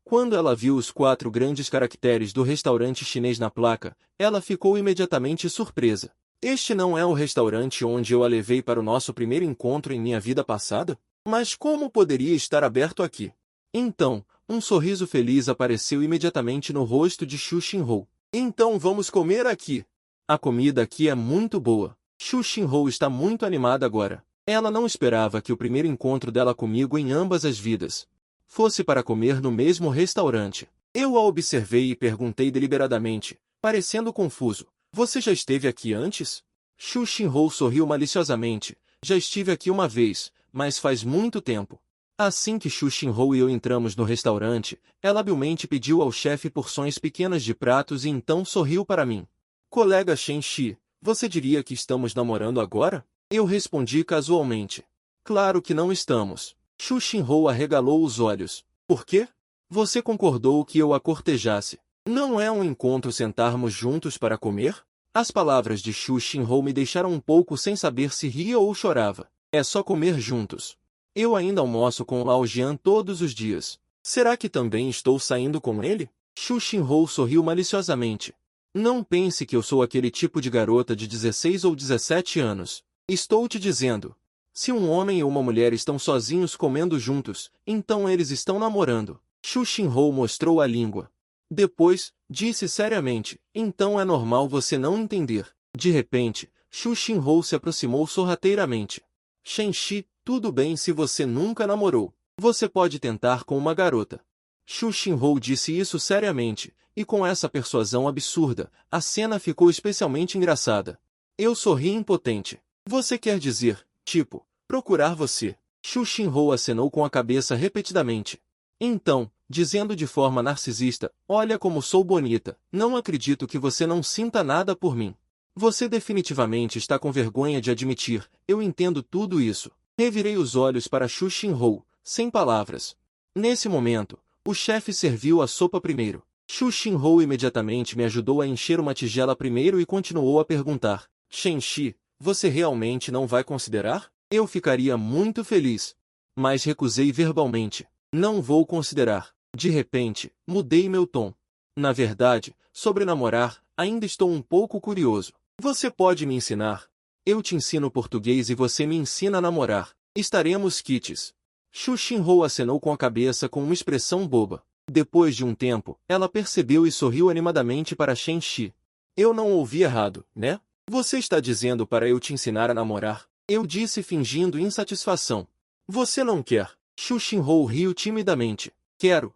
Quando ela viu os 4 grandes caracteres do restaurante chinês na placa, ela ficou imediatamente surpresa. Este não é o restaurante onde eu a levei para o nosso primeiro encontro em minha vida passada? Mas como poderia estar aberto aqui? Então, um sorriso feliz apareceu imediatamente no rosto de Xu Xinhou. Então vamos comer aqui. A comida aqui é muito boa. Xu Xinhou está muito animada agora. Ela não esperava que o primeiro encontro dela comigo em ambas as vidas fosse para comer no mesmo restaurante. Eu a observei e perguntei deliberadamente, parecendo confuso. Você já esteve aqui antes? Xu Xinhou sorriu maliciosamente. Já estive aqui uma vez, mas faz muito tempo. Assim que Xu Xinhou e eu entramos no restaurante, ela habilmente pediu ao chefe porções pequenas de pratos e então sorriu para mim. Colega Shen Shi, você diria que estamos namorando agora? Eu respondi casualmente. Claro que não estamos. Xu Xinhou arregalou os olhos. Por quê? Você concordou que eu a cortejasse. Não é um encontro sentarmos juntos para comer? As palavras de Xu Xinhou me deixaram um pouco sem saber se ria ou chorava. É só comer juntos. Eu ainda almoço com Lao Jian todos os dias. Será que também estou saindo com ele? Xu Xinhou sorriu maliciosamente. Não pense que eu sou aquele tipo de garota de 16 ou 17 anos. Estou te dizendo. Se um homem e uma mulher estão sozinhos comendo juntos, então eles estão namorando. Xu Xinhou mostrou a língua. Depois, disse seriamente, então é normal você não entender. De repente, Xu Xinhou se aproximou sorrateiramente. Shen Shi, tudo bem se você nunca namorou. Você pode tentar com uma garota. Xu Xinhou disse isso seriamente, e com essa persuasão absurda, a cena ficou especialmente engraçada. Eu sorri impotente. Você quer dizer, tipo, procurar você? Xu Xinhou acenou com a cabeça repetidamente. Então, dizendo de forma narcisista, olha como sou bonita, não acredito que você não sinta nada por mim. Você definitivamente está com vergonha de admitir, eu entendo tudo isso. Revirei os olhos para Xu Xinhou, sem palavras. Nesse momento, o chefe serviu a sopa primeiro. Xu Xinhou imediatamente me ajudou a encher uma tigela primeiro e continuou a perguntar, Shen Shi, você realmente não vai considerar? Eu ficaria muito feliz. Mas recusei verbalmente. Não vou considerar. De repente, mudei meu tom. Na verdade, sobre namorar, ainda estou um pouco curioso. Você pode me ensinar? Eu te ensino português e você me ensina a namorar. Estaremos quites. Xu Xinhou acenou com a cabeça com uma expressão boba. Depois de um tempo, ela percebeu e sorriu animadamente para Shen Shi. Eu não ouvi errado, né? Você está dizendo para eu te ensinar a namorar? Eu disse fingindo insatisfação. Você não quer? Xu Xinhou riu timidamente. Quero.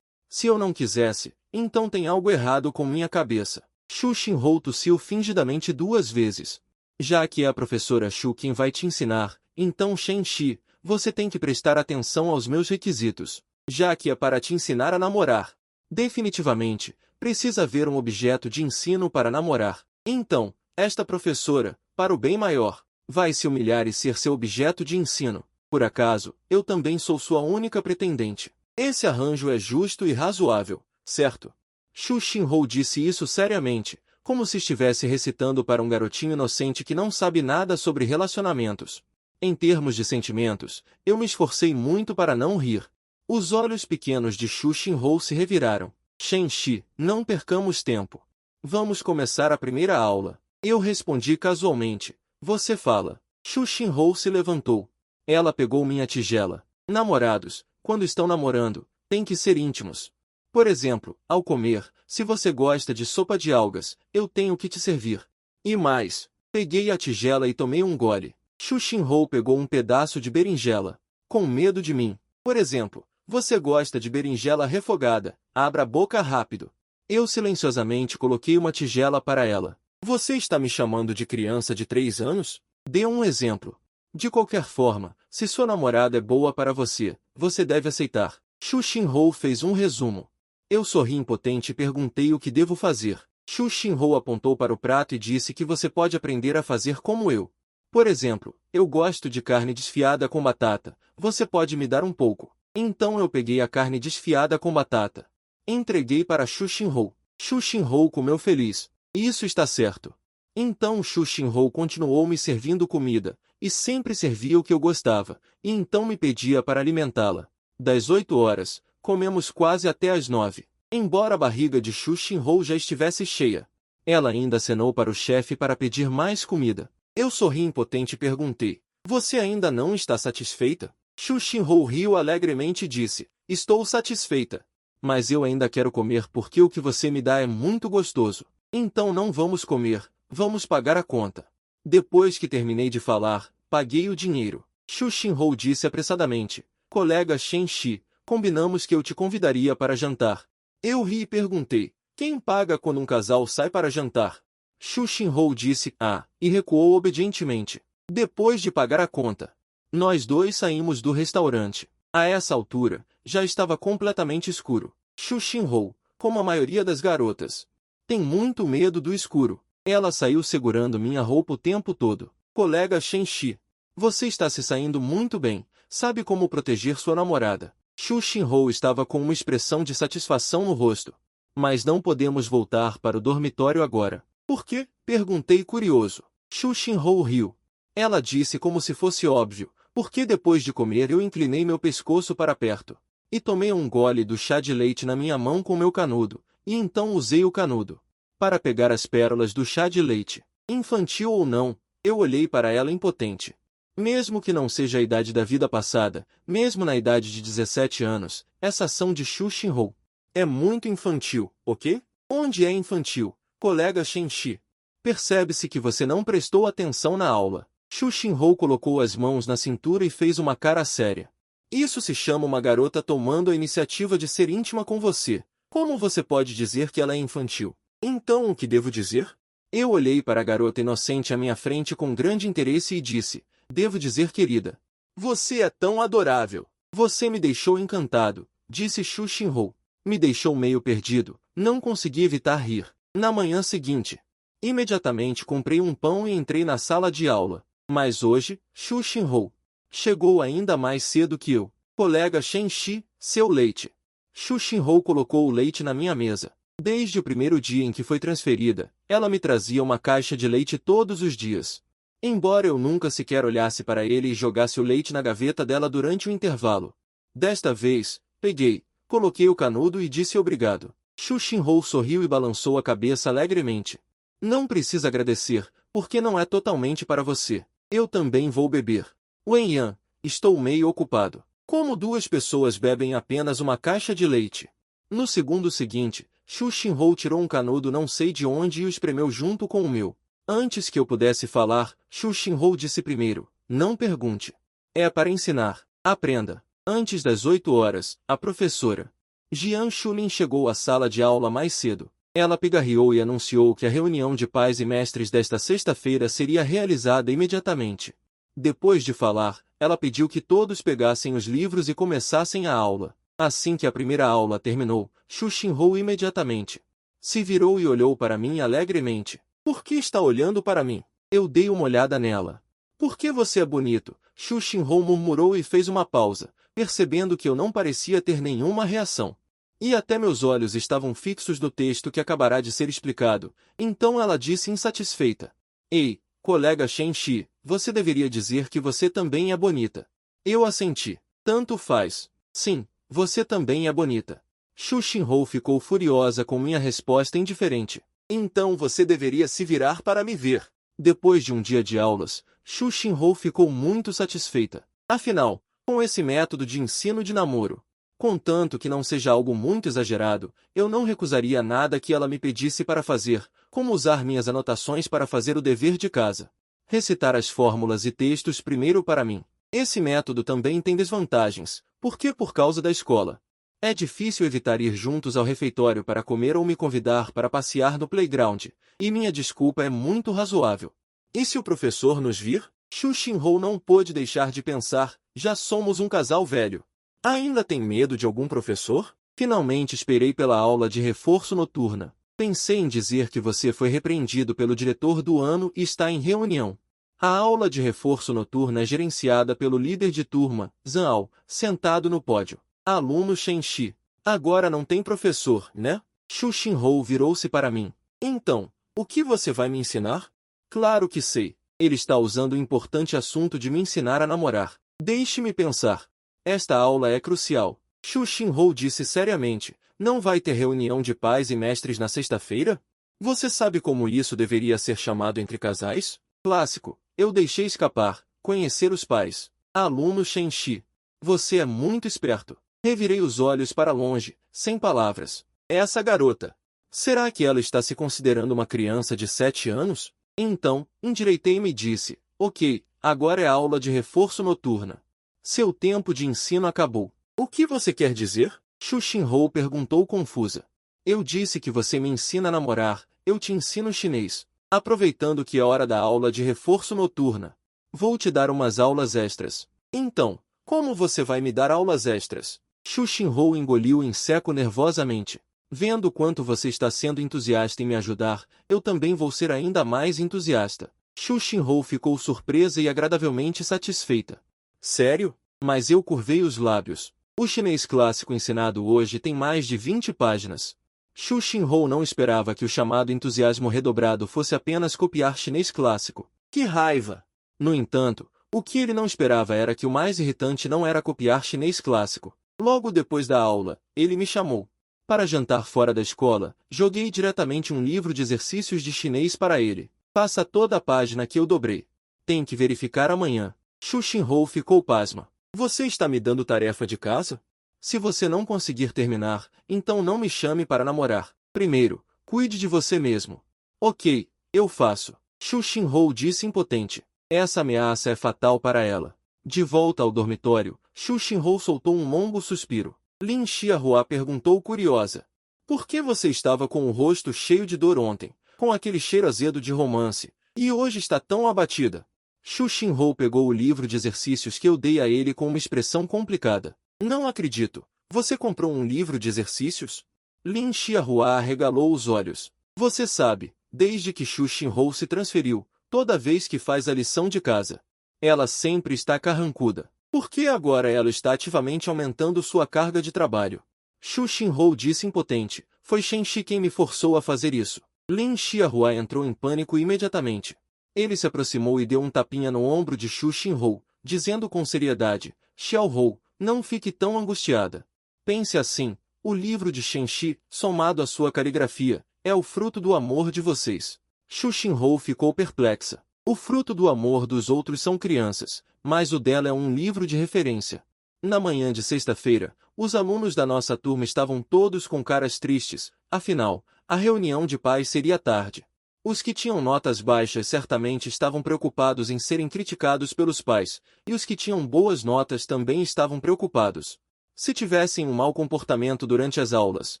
Se eu não quisesse, então tem algo errado com minha cabeça. Xu Xinhou tossiu fingidamente 2 vezes. Já que é a professora Xu quem vai te ensinar, então Shen Shi, você tem que prestar atenção aos meus requisitos. Já que é para te ensinar a namorar. Definitivamente, precisa haver um objeto de ensino para namorar. Então, esta professora, para o bem maior, vai se humilhar e ser seu objeto de ensino. Por acaso, eu também sou sua única pretendente. Esse arranjo é justo e razoável, certo? Xu Xinhou disse isso seriamente, como se estivesse recitando para um garotinho inocente que não sabe nada sobre relacionamentos. Em termos de sentimentos, eu me esforcei muito para não rir. Os olhos pequenos de Xu Xinhou se reviraram. Shen Shi, não percamos tempo. Vamos começar a primeira aula. Eu respondi casualmente. Você fala. Xu Xinhou se levantou. Ela pegou minha tigela. Namorados, quando estão namorando, têm que ser íntimos. Por exemplo, ao comer, se você gosta de sopa de algas, eu tenho que te servir. E mais, peguei a tigela e tomei um gole. Xu Xinhou pegou um pedaço de berinjela. Com medo de mim. Por exemplo, você gosta de berinjela refogada, abra a boca rápido. Eu silenciosamente coloquei uma tigela para ela. Você está me chamando de criança de 3 anos? Dê um exemplo. De qualquer forma, se sua namorada é boa para você, você deve aceitar. Xu Xinhou fez um resumo. Eu sorri impotente e perguntei o que devo fazer. Xu Xinhou apontou para o prato e disse que você pode aprender a fazer como eu. Por exemplo, eu gosto de carne desfiada com batata, você pode me dar um pouco. Então eu peguei a carne desfiada com batata. Entreguei para Xu Xinhou. Xu Xinhou comeu feliz. Isso está certo. Então Xu Xinhou continuou me servindo comida, e sempre servia o que eu gostava, e então me pedia para alimentá-la. Das 8 horas, comemos quase até às 9. Embora a barriga de Xu Xinhou já estivesse cheia. Ela ainda acenou para o chefe para pedir mais comida. Eu sorri impotente e perguntei, você ainda não está satisfeita? Xu Xinhou riu alegremente e disse, estou satisfeita. Mas eu ainda quero comer porque o que você me dá é muito gostoso. Então não vamos comer, vamos pagar a conta. Depois que terminei de falar, paguei o dinheiro. Xu Xinhou disse apressadamente, colega Shen Shi, combinamos que eu te convidaria para jantar. Eu ri e perguntei, quem paga quando um casal sai para jantar? Xu Xinhou disse, e recuou obedientemente. Depois de pagar a conta, nós dois saímos do restaurante. A essa altura, já estava completamente escuro. Xu Xinhou, como a maioria das garotas, tem muito medo do escuro. Ela saiu segurando minha roupa o tempo todo. Colega Shen Shi, você está se saindo muito bem, sabe como proteger sua namorada. Xu Xinhou estava com uma expressão de satisfação no rosto. Mas não podemos voltar para o dormitório agora. Por quê? Perguntei curioso. Xu Xinhou riu. Ela disse como se fosse óbvio, porque depois de comer eu inclinei meu pescoço para perto. E tomei um gole do chá de leite na minha mão com meu canudo, e então usei o canudo para pegar as pérolas do chá de leite. Infantil ou não, eu olhei para ela impotente. Mesmo que não seja a idade da vida passada, mesmo na idade de 17 anos, essa ação de Xu Xinhou é muito infantil, ok? Onde é infantil, colega Shen Shi? Percebe-se que você não prestou atenção na aula. Xu Xinhou colocou as mãos na cintura e fez uma cara séria. Isso se chama uma garota tomando a iniciativa de ser íntima com você. Como você pode dizer que ela é infantil? Então o que devo dizer? Eu olhei para a garota inocente à minha frente com grande interesse e disse, devo dizer querida. Você é tão adorável. Você me deixou encantado, disse Xu Xinhou. Me deixou meio perdido, não consegui evitar rir. Na manhã seguinte, imediatamente comprei um pão e entrei na sala de aula. Mas hoje, Xu Xinhou chegou ainda mais cedo que eu. Colega Shen Shi, seu leite. Xu Xinhou colocou o leite na minha mesa. Desde o primeiro dia em que foi transferida, ela me trazia uma caixa de leite todos os dias. Embora eu nunca sequer olhasse para ele e jogasse o leite na gaveta dela durante o intervalo. Desta vez, peguei, coloquei o canudo e disse obrigado. Xu Xinhou sorriu e balançou a cabeça alegremente. Não precisa agradecer, porque não é totalmente para você. Eu também vou beber. Wenyan, estou meio ocupado. Como duas pessoas bebem apenas uma caixa de leite? No segundo seguinte, Xu Xinhou tirou um canudo não sei de onde e o espremeu junto com o meu. Antes que eu pudesse falar, Xu Xinhou disse primeiro, não pergunte. É para ensinar. Aprenda. Antes das 8 horas, a professora Jian Shulin chegou à sala de aula mais cedo. Ela pigarreou e anunciou que a reunião de pais e mestres desta sexta-feira seria realizada imediatamente. Depois de falar, ela pediu que todos pegassem os livros e começassem a aula. Assim que a primeira aula terminou, Xu Xinhou imediatamente se virou e olhou para mim alegremente. Por que está olhando para mim? Eu dei uma olhada nela. Por que você é bonito? Xu Xinhou murmurou e fez uma pausa, percebendo que eu não parecia ter nenhuma reação. E até meus olhos estavam fixos no texto que acabará de ser explicado. Então ela disse insatisfeita. Ei, colega Shen Shi, você deveria dizer que você também é bonita. Eu assenti. Tanto faz. Sim, você também é bonita. Xu Xinhou ficou furiosa com minha resposta indiferente. Então você deveria se virar para me ver. Depois de um dia de aulas, Xu Xinhou ficou muito satisfeita. Afinal, com esse método de ensino de namoro, contanto que não seja algo muito exagerado, eu não recusaria nada que ela me pedisse para fazer, como usar minhas anotações para fazer o dever de casa. Recitar as fórmulas e textos primeiro para mim. Esse método também tem desvantagens, porque por causa da escola. É difícil evitar ir juntos ao refeitório para comer ou me convidar para passear no playground, e minha desculpa é muito razoável. E se o professor nos vir? Xu Xinhou não pôde deixar de pensar, já somos um casal velho. Ainda tem medo de algum professor? Finalmente esperei pela aula de reforço noturna. Pensei em dizer que você foi repreendido pelo diretor do ano e está em reunião. A aula de reforço noturna é gerenciada pelo líder de turma, Zhao, sentado no pódio. Aluno Shen Shi. Agora não tem professor, né? Xu Xinhou virou-se para mim. Então, o que você vai me ensinar? Claro que sei. Ele está usando o importante assunto de me ensinar a namorar. Deixe-me pensar. Esta aula é crucial. Xu Xinhou disse seriamente. Não vai ter reunião de pais e mestres na sexta-feira? Você sabe como isso deveria ser chamado entre casais? Clássico. Eu deixei escapar. Conhecer os pais. Aluno Shen Shi. Você é muito esperto. Revirei os olhos para longe, sem palavras. Essa garota. Será que ela está se considerando uma criança de 7 anos? Então, endireitei-me e disse, ok, agora é aula de reforço noturna. Seu tempo de ensino acabou. O que você quer dizer? Xu Xinhou perguntou confusa. Eu disse que você me ensina a namorar, eu te ensino chinês. Aproveitando que é hora da aula de reforço noturna. Vou te dar umas aulas extras. Então, como você vai me dar aulas extras? Xu Xinhou engoliu em seco nervosamente. Vendo quanto você está sendo entusiasta em me ajudar, eu também vou ser ainda mais entusiasta. Xu Xinhou ficou surpresa e agradavelmente satisfeita. Sério? Mas eu curvei os lábios. O chinês clássico ensinado hoje tem mais de 20 páginas. Xu Xinhou não esperava que o chamado entusiasmo redobrado fosse apenas copiar chinês clássico. Que raiva! No entanto, o que ele não esperava era que o mais irritante não era copiar chinês clássico. Logo depois da aula, ele me chamou. Para jantar fora da escola, joguei diretamente um livro de exercícios de chinês para ele. Passa toda a página que eu dobrei. Tem que verificar amanhã. Xu Xinhou ficou pasma. Você está me dando tarefa de casa? Se você não conseguir terminar, então não me chame para namorar. Primeiro, cuide de você mesmo. Ok, eu faço. Xu Xinhou disse impotente. Essa ameaça é fatal para ela. De volta ao dormitório, Xu Xinhou soltou um longo suspiro. Lin Xiahua perguntou curiosa. Por que você estava com o rosto cheio de dor ontem, com aquele cheiro azedo de romance, e hoje está tão abatida? Xu Xinhou pegou o livro de exercícios que eu dei a ele com uma expressão complicada. Não acredito. Você comprou um livro de exercícios? Lin Xiahua arregalou os olhos. Você sabe, desde que Xu Xinhou se transferiu, toda vez que faz a lição de casa, ela sempre está carrancuda. Por que agora ela está ativamente aumentando sua carga de trabalho? Xu Xinhou disse impotente. Foi Shen Shi quem me forçou a fazer isso. Lin Xiahua entrou em pânico imediatamente. Ele se aproximou e deu um tapinha no ombro de Xu Xinhou, dizendo com seriedade, Xiaohou, Não fique tão angustiada. Pense assim, o livro de Shenxi, somado à sua caligrafia, é o fruto do amor de vocês. Xu Xinhou ficou perplexa. O fruto do amor dos outros são crianças, mas o dela é um livro de referência. Na manhã de sexta-feira, os alunos da nossa turma estavam todos com caras tristes, afinal, a reunião de pais seria tarde. Os que tinham notas baixas certamente estavam preocupados em serem criticados pelos pais, e os que tinham boas notas também estavam preocupados. Se tivessem um mau comportamento durante as aulas,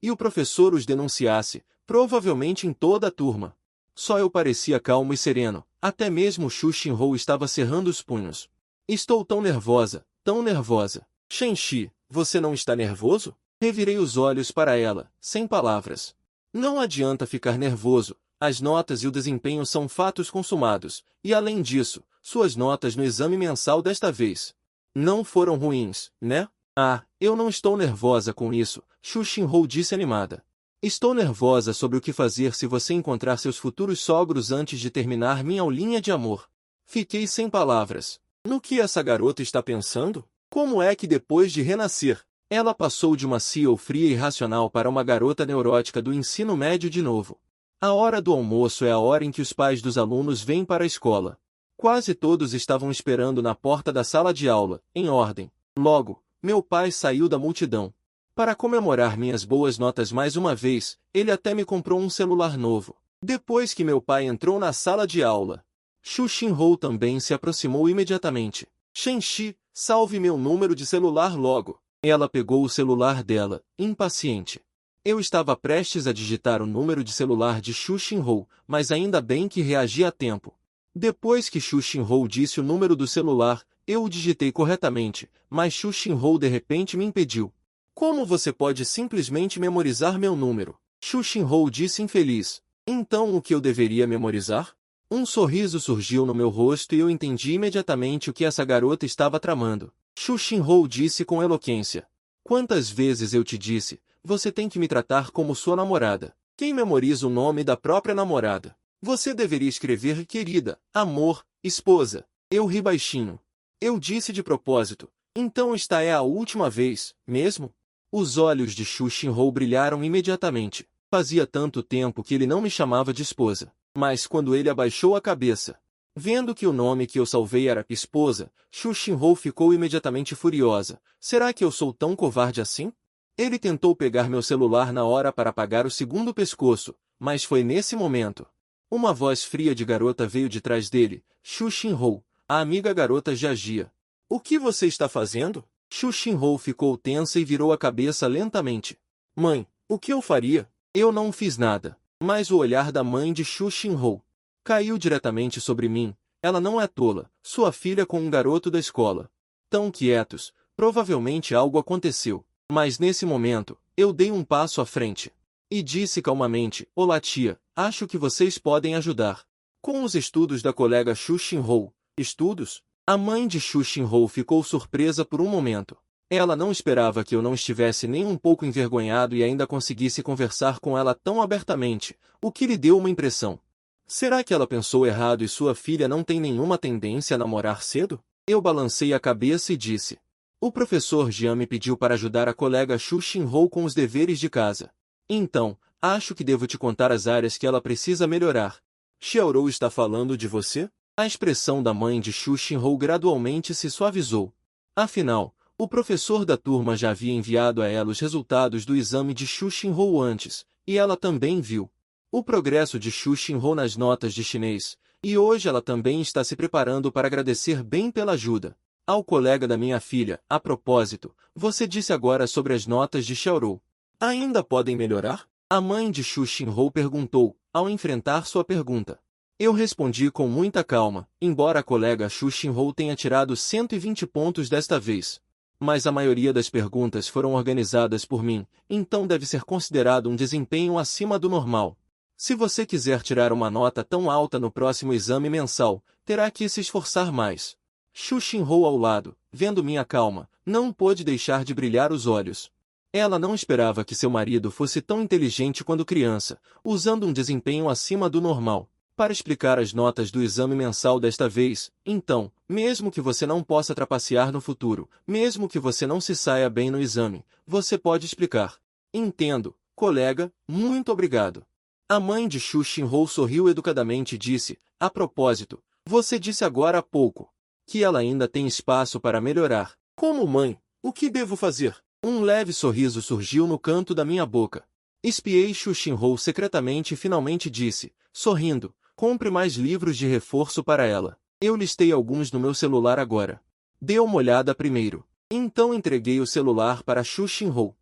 e o professor os denunciasse, provavelmente em toda a turma. Só eu parecia calmo e sereno, até mesmo Xu Xinhou estava cerrando os punhos. Estou tão nervosa, tão nervosa. Shenxi, você não está nervoso? Revirei os olhos para ela, sem palavras. Não adianta ficar nervoso, as notas e o desempenho são fatos consumados, e além disso, suas notas no exame mensal desta vez não foram ruins, né? Ah, eu não estou nervosa com isso, Xu Xinhou disse animada. Estou nervosa sobre o que fazer se você encontrar seus futuros sogros antes de terminar minha aulinha de amor. Fiquei sem palavras. No que essa garota está pensando? Como é que depois de renascer, ela passou de uma CEO fria e racional para uma garota neurótica do ensino médio de novo? A hora do almoço é a hora em que os pais dos alunos vêm para a escola. Quase todos estavam esperando na porta da sala de aula, em ordem. Logo, meu pai saiu da multidão. Para comemorar minhas boas notas mais uma vez, ele até me comprou um celular novo. Depois que meu pai entrou na sala de aula, Xu Xinhou também se aproximou imediatamente. Shenxi, salve meu número de celular logo. Ela pegou o celular dela, impaciente. Eu estava prestes a digitar o número de celular de Xu Xinhou, mas ainda bem que reagi a tempo. Depois que Xu Xinhou disse o número do celular, eu o digitei corretamente, mas Xu Xinhou de repente me impediu. Como você pode simplesmente memorizar meu número? Xu Xinhou disse infeliz. Então o que eu deveria memorizar? Um sorriso surgiu no meu rosto e eu entendi imediatamente o que essa garota estava tramando. Xu Xinhou disse com eloquência. Quantas vezes eu te disse, você tem que me tratar como sua namorada. Quem memoriza o nome da própria namorada? Você deveria escrever querida, amor, esposa. Eu ri baixinho. Eu disse de propósito. Então esta é a última vez, mesmo? Os olhos de Xu Xinhou brilharam imediatamente. Fazia tanto tempo que ele não me chamava de esposa. Mas quando ele abaixou a cabeça, vendo que o nome que eu salvei era esposa, Xu Xinhou ficou imediatamente furiosa. Será que eu sou tão covarde assim? Ele tentou pegar meu celular na hora para apagar o segundo pescoço, mas foi nesse momento. Uma voz fria de garota veio de trás dele. Xu Xinhou, a amiga garota já agia. O que você está fazendo? Xu Xinhou ficou tensa e virou a cabeça lentamente. Mãe, o que eu faria? Eu não fiz nada. Mas o olhar da mãe de Xu Xinhou caiu diretamente sobre mim. Ela não é tola, sua filha com um garoto da escola. Tão quietos, provavelmente algo aconteceu. Mas nesse momento, eu dei um passo à frente. E disse calmamente, olá tia, acho que vocês podem ajudar. Com os estudos da colega Xu Xinhou. Estudos? A mãe de Xu Xinhou ficou surpresa por um momento. Ela não esperava que eu não estivesse nem um pouco envergonhado e ainda conseguisse conversar com ela tão abertamente, o que lhe deu uma impressão. Será que ela pensou errado e sua filha não tem nenhuma tendência a namorar cedo? Eu balancei a cabeça e disse. O professor Jian me pediu para ajudar a colega Xu Xinhou com os deveres de casa. Então, acho que devo te contar as áreas que ela precisa melhorar. Xiaorou está falando de você? A expressão da mãe de Xu Xinhou gradualmente se suavizou. Afinal, o professor da turma já havia enviado a ela os resultados do exame de Xu Xinhou antes, e ela também viu o progresso de Xu Xinhou nas notas de chinês, e hoje ela também está se preparando para agradecer bem pela ajuda. Ao colega da minha filha, a propósito, você disse agora sobre as notas de Xiaorou. Ainda podem melhorar? A mãe de Xu Xinhou perguntou, ao enfrentar sua pergunta. Eu respondi com muita calma, embora a colega Xu Xinhou tenha tirado 120 pontos desta vez. Mas a maioria das perguntas foram organizadas por mim, então deve ser considerado um desempenho acima do normal. Se você quiser tirar uma nota tão alta no próximo exame mensal, terá que se esforçar mais. Xu Xinhou ao lado, vendo minha calma, não pôde deixar de brilhar os olhos. Ela não esperava que seu marido fosse tão inteligente quando criança, usando um desempenho acima do normal. para explicar as notas do exame mensal desta vez. Então, mesmo que você não possa trapacear no futuro, mesmo que você não se saia bem no exame, você pode explicar. Entendo, colega, muito obrigado. A mãe de Xu Xinhou sorriu educadamente e disse, a propósito, você disse agora há pouco que ela ainda tem espaço para melhorar. Como mãe, o que devo fazer? Um leve sorriso surgiu no canto da minha boca. Espiei Xu Xinhou secretamente e finalmente disse, sorrindo, compre mais livros de reforço para ela. Eu listei alguns no meu celular agora. Dê uma olhada primeiro. Então entreguei o celular para Xu Xinhou.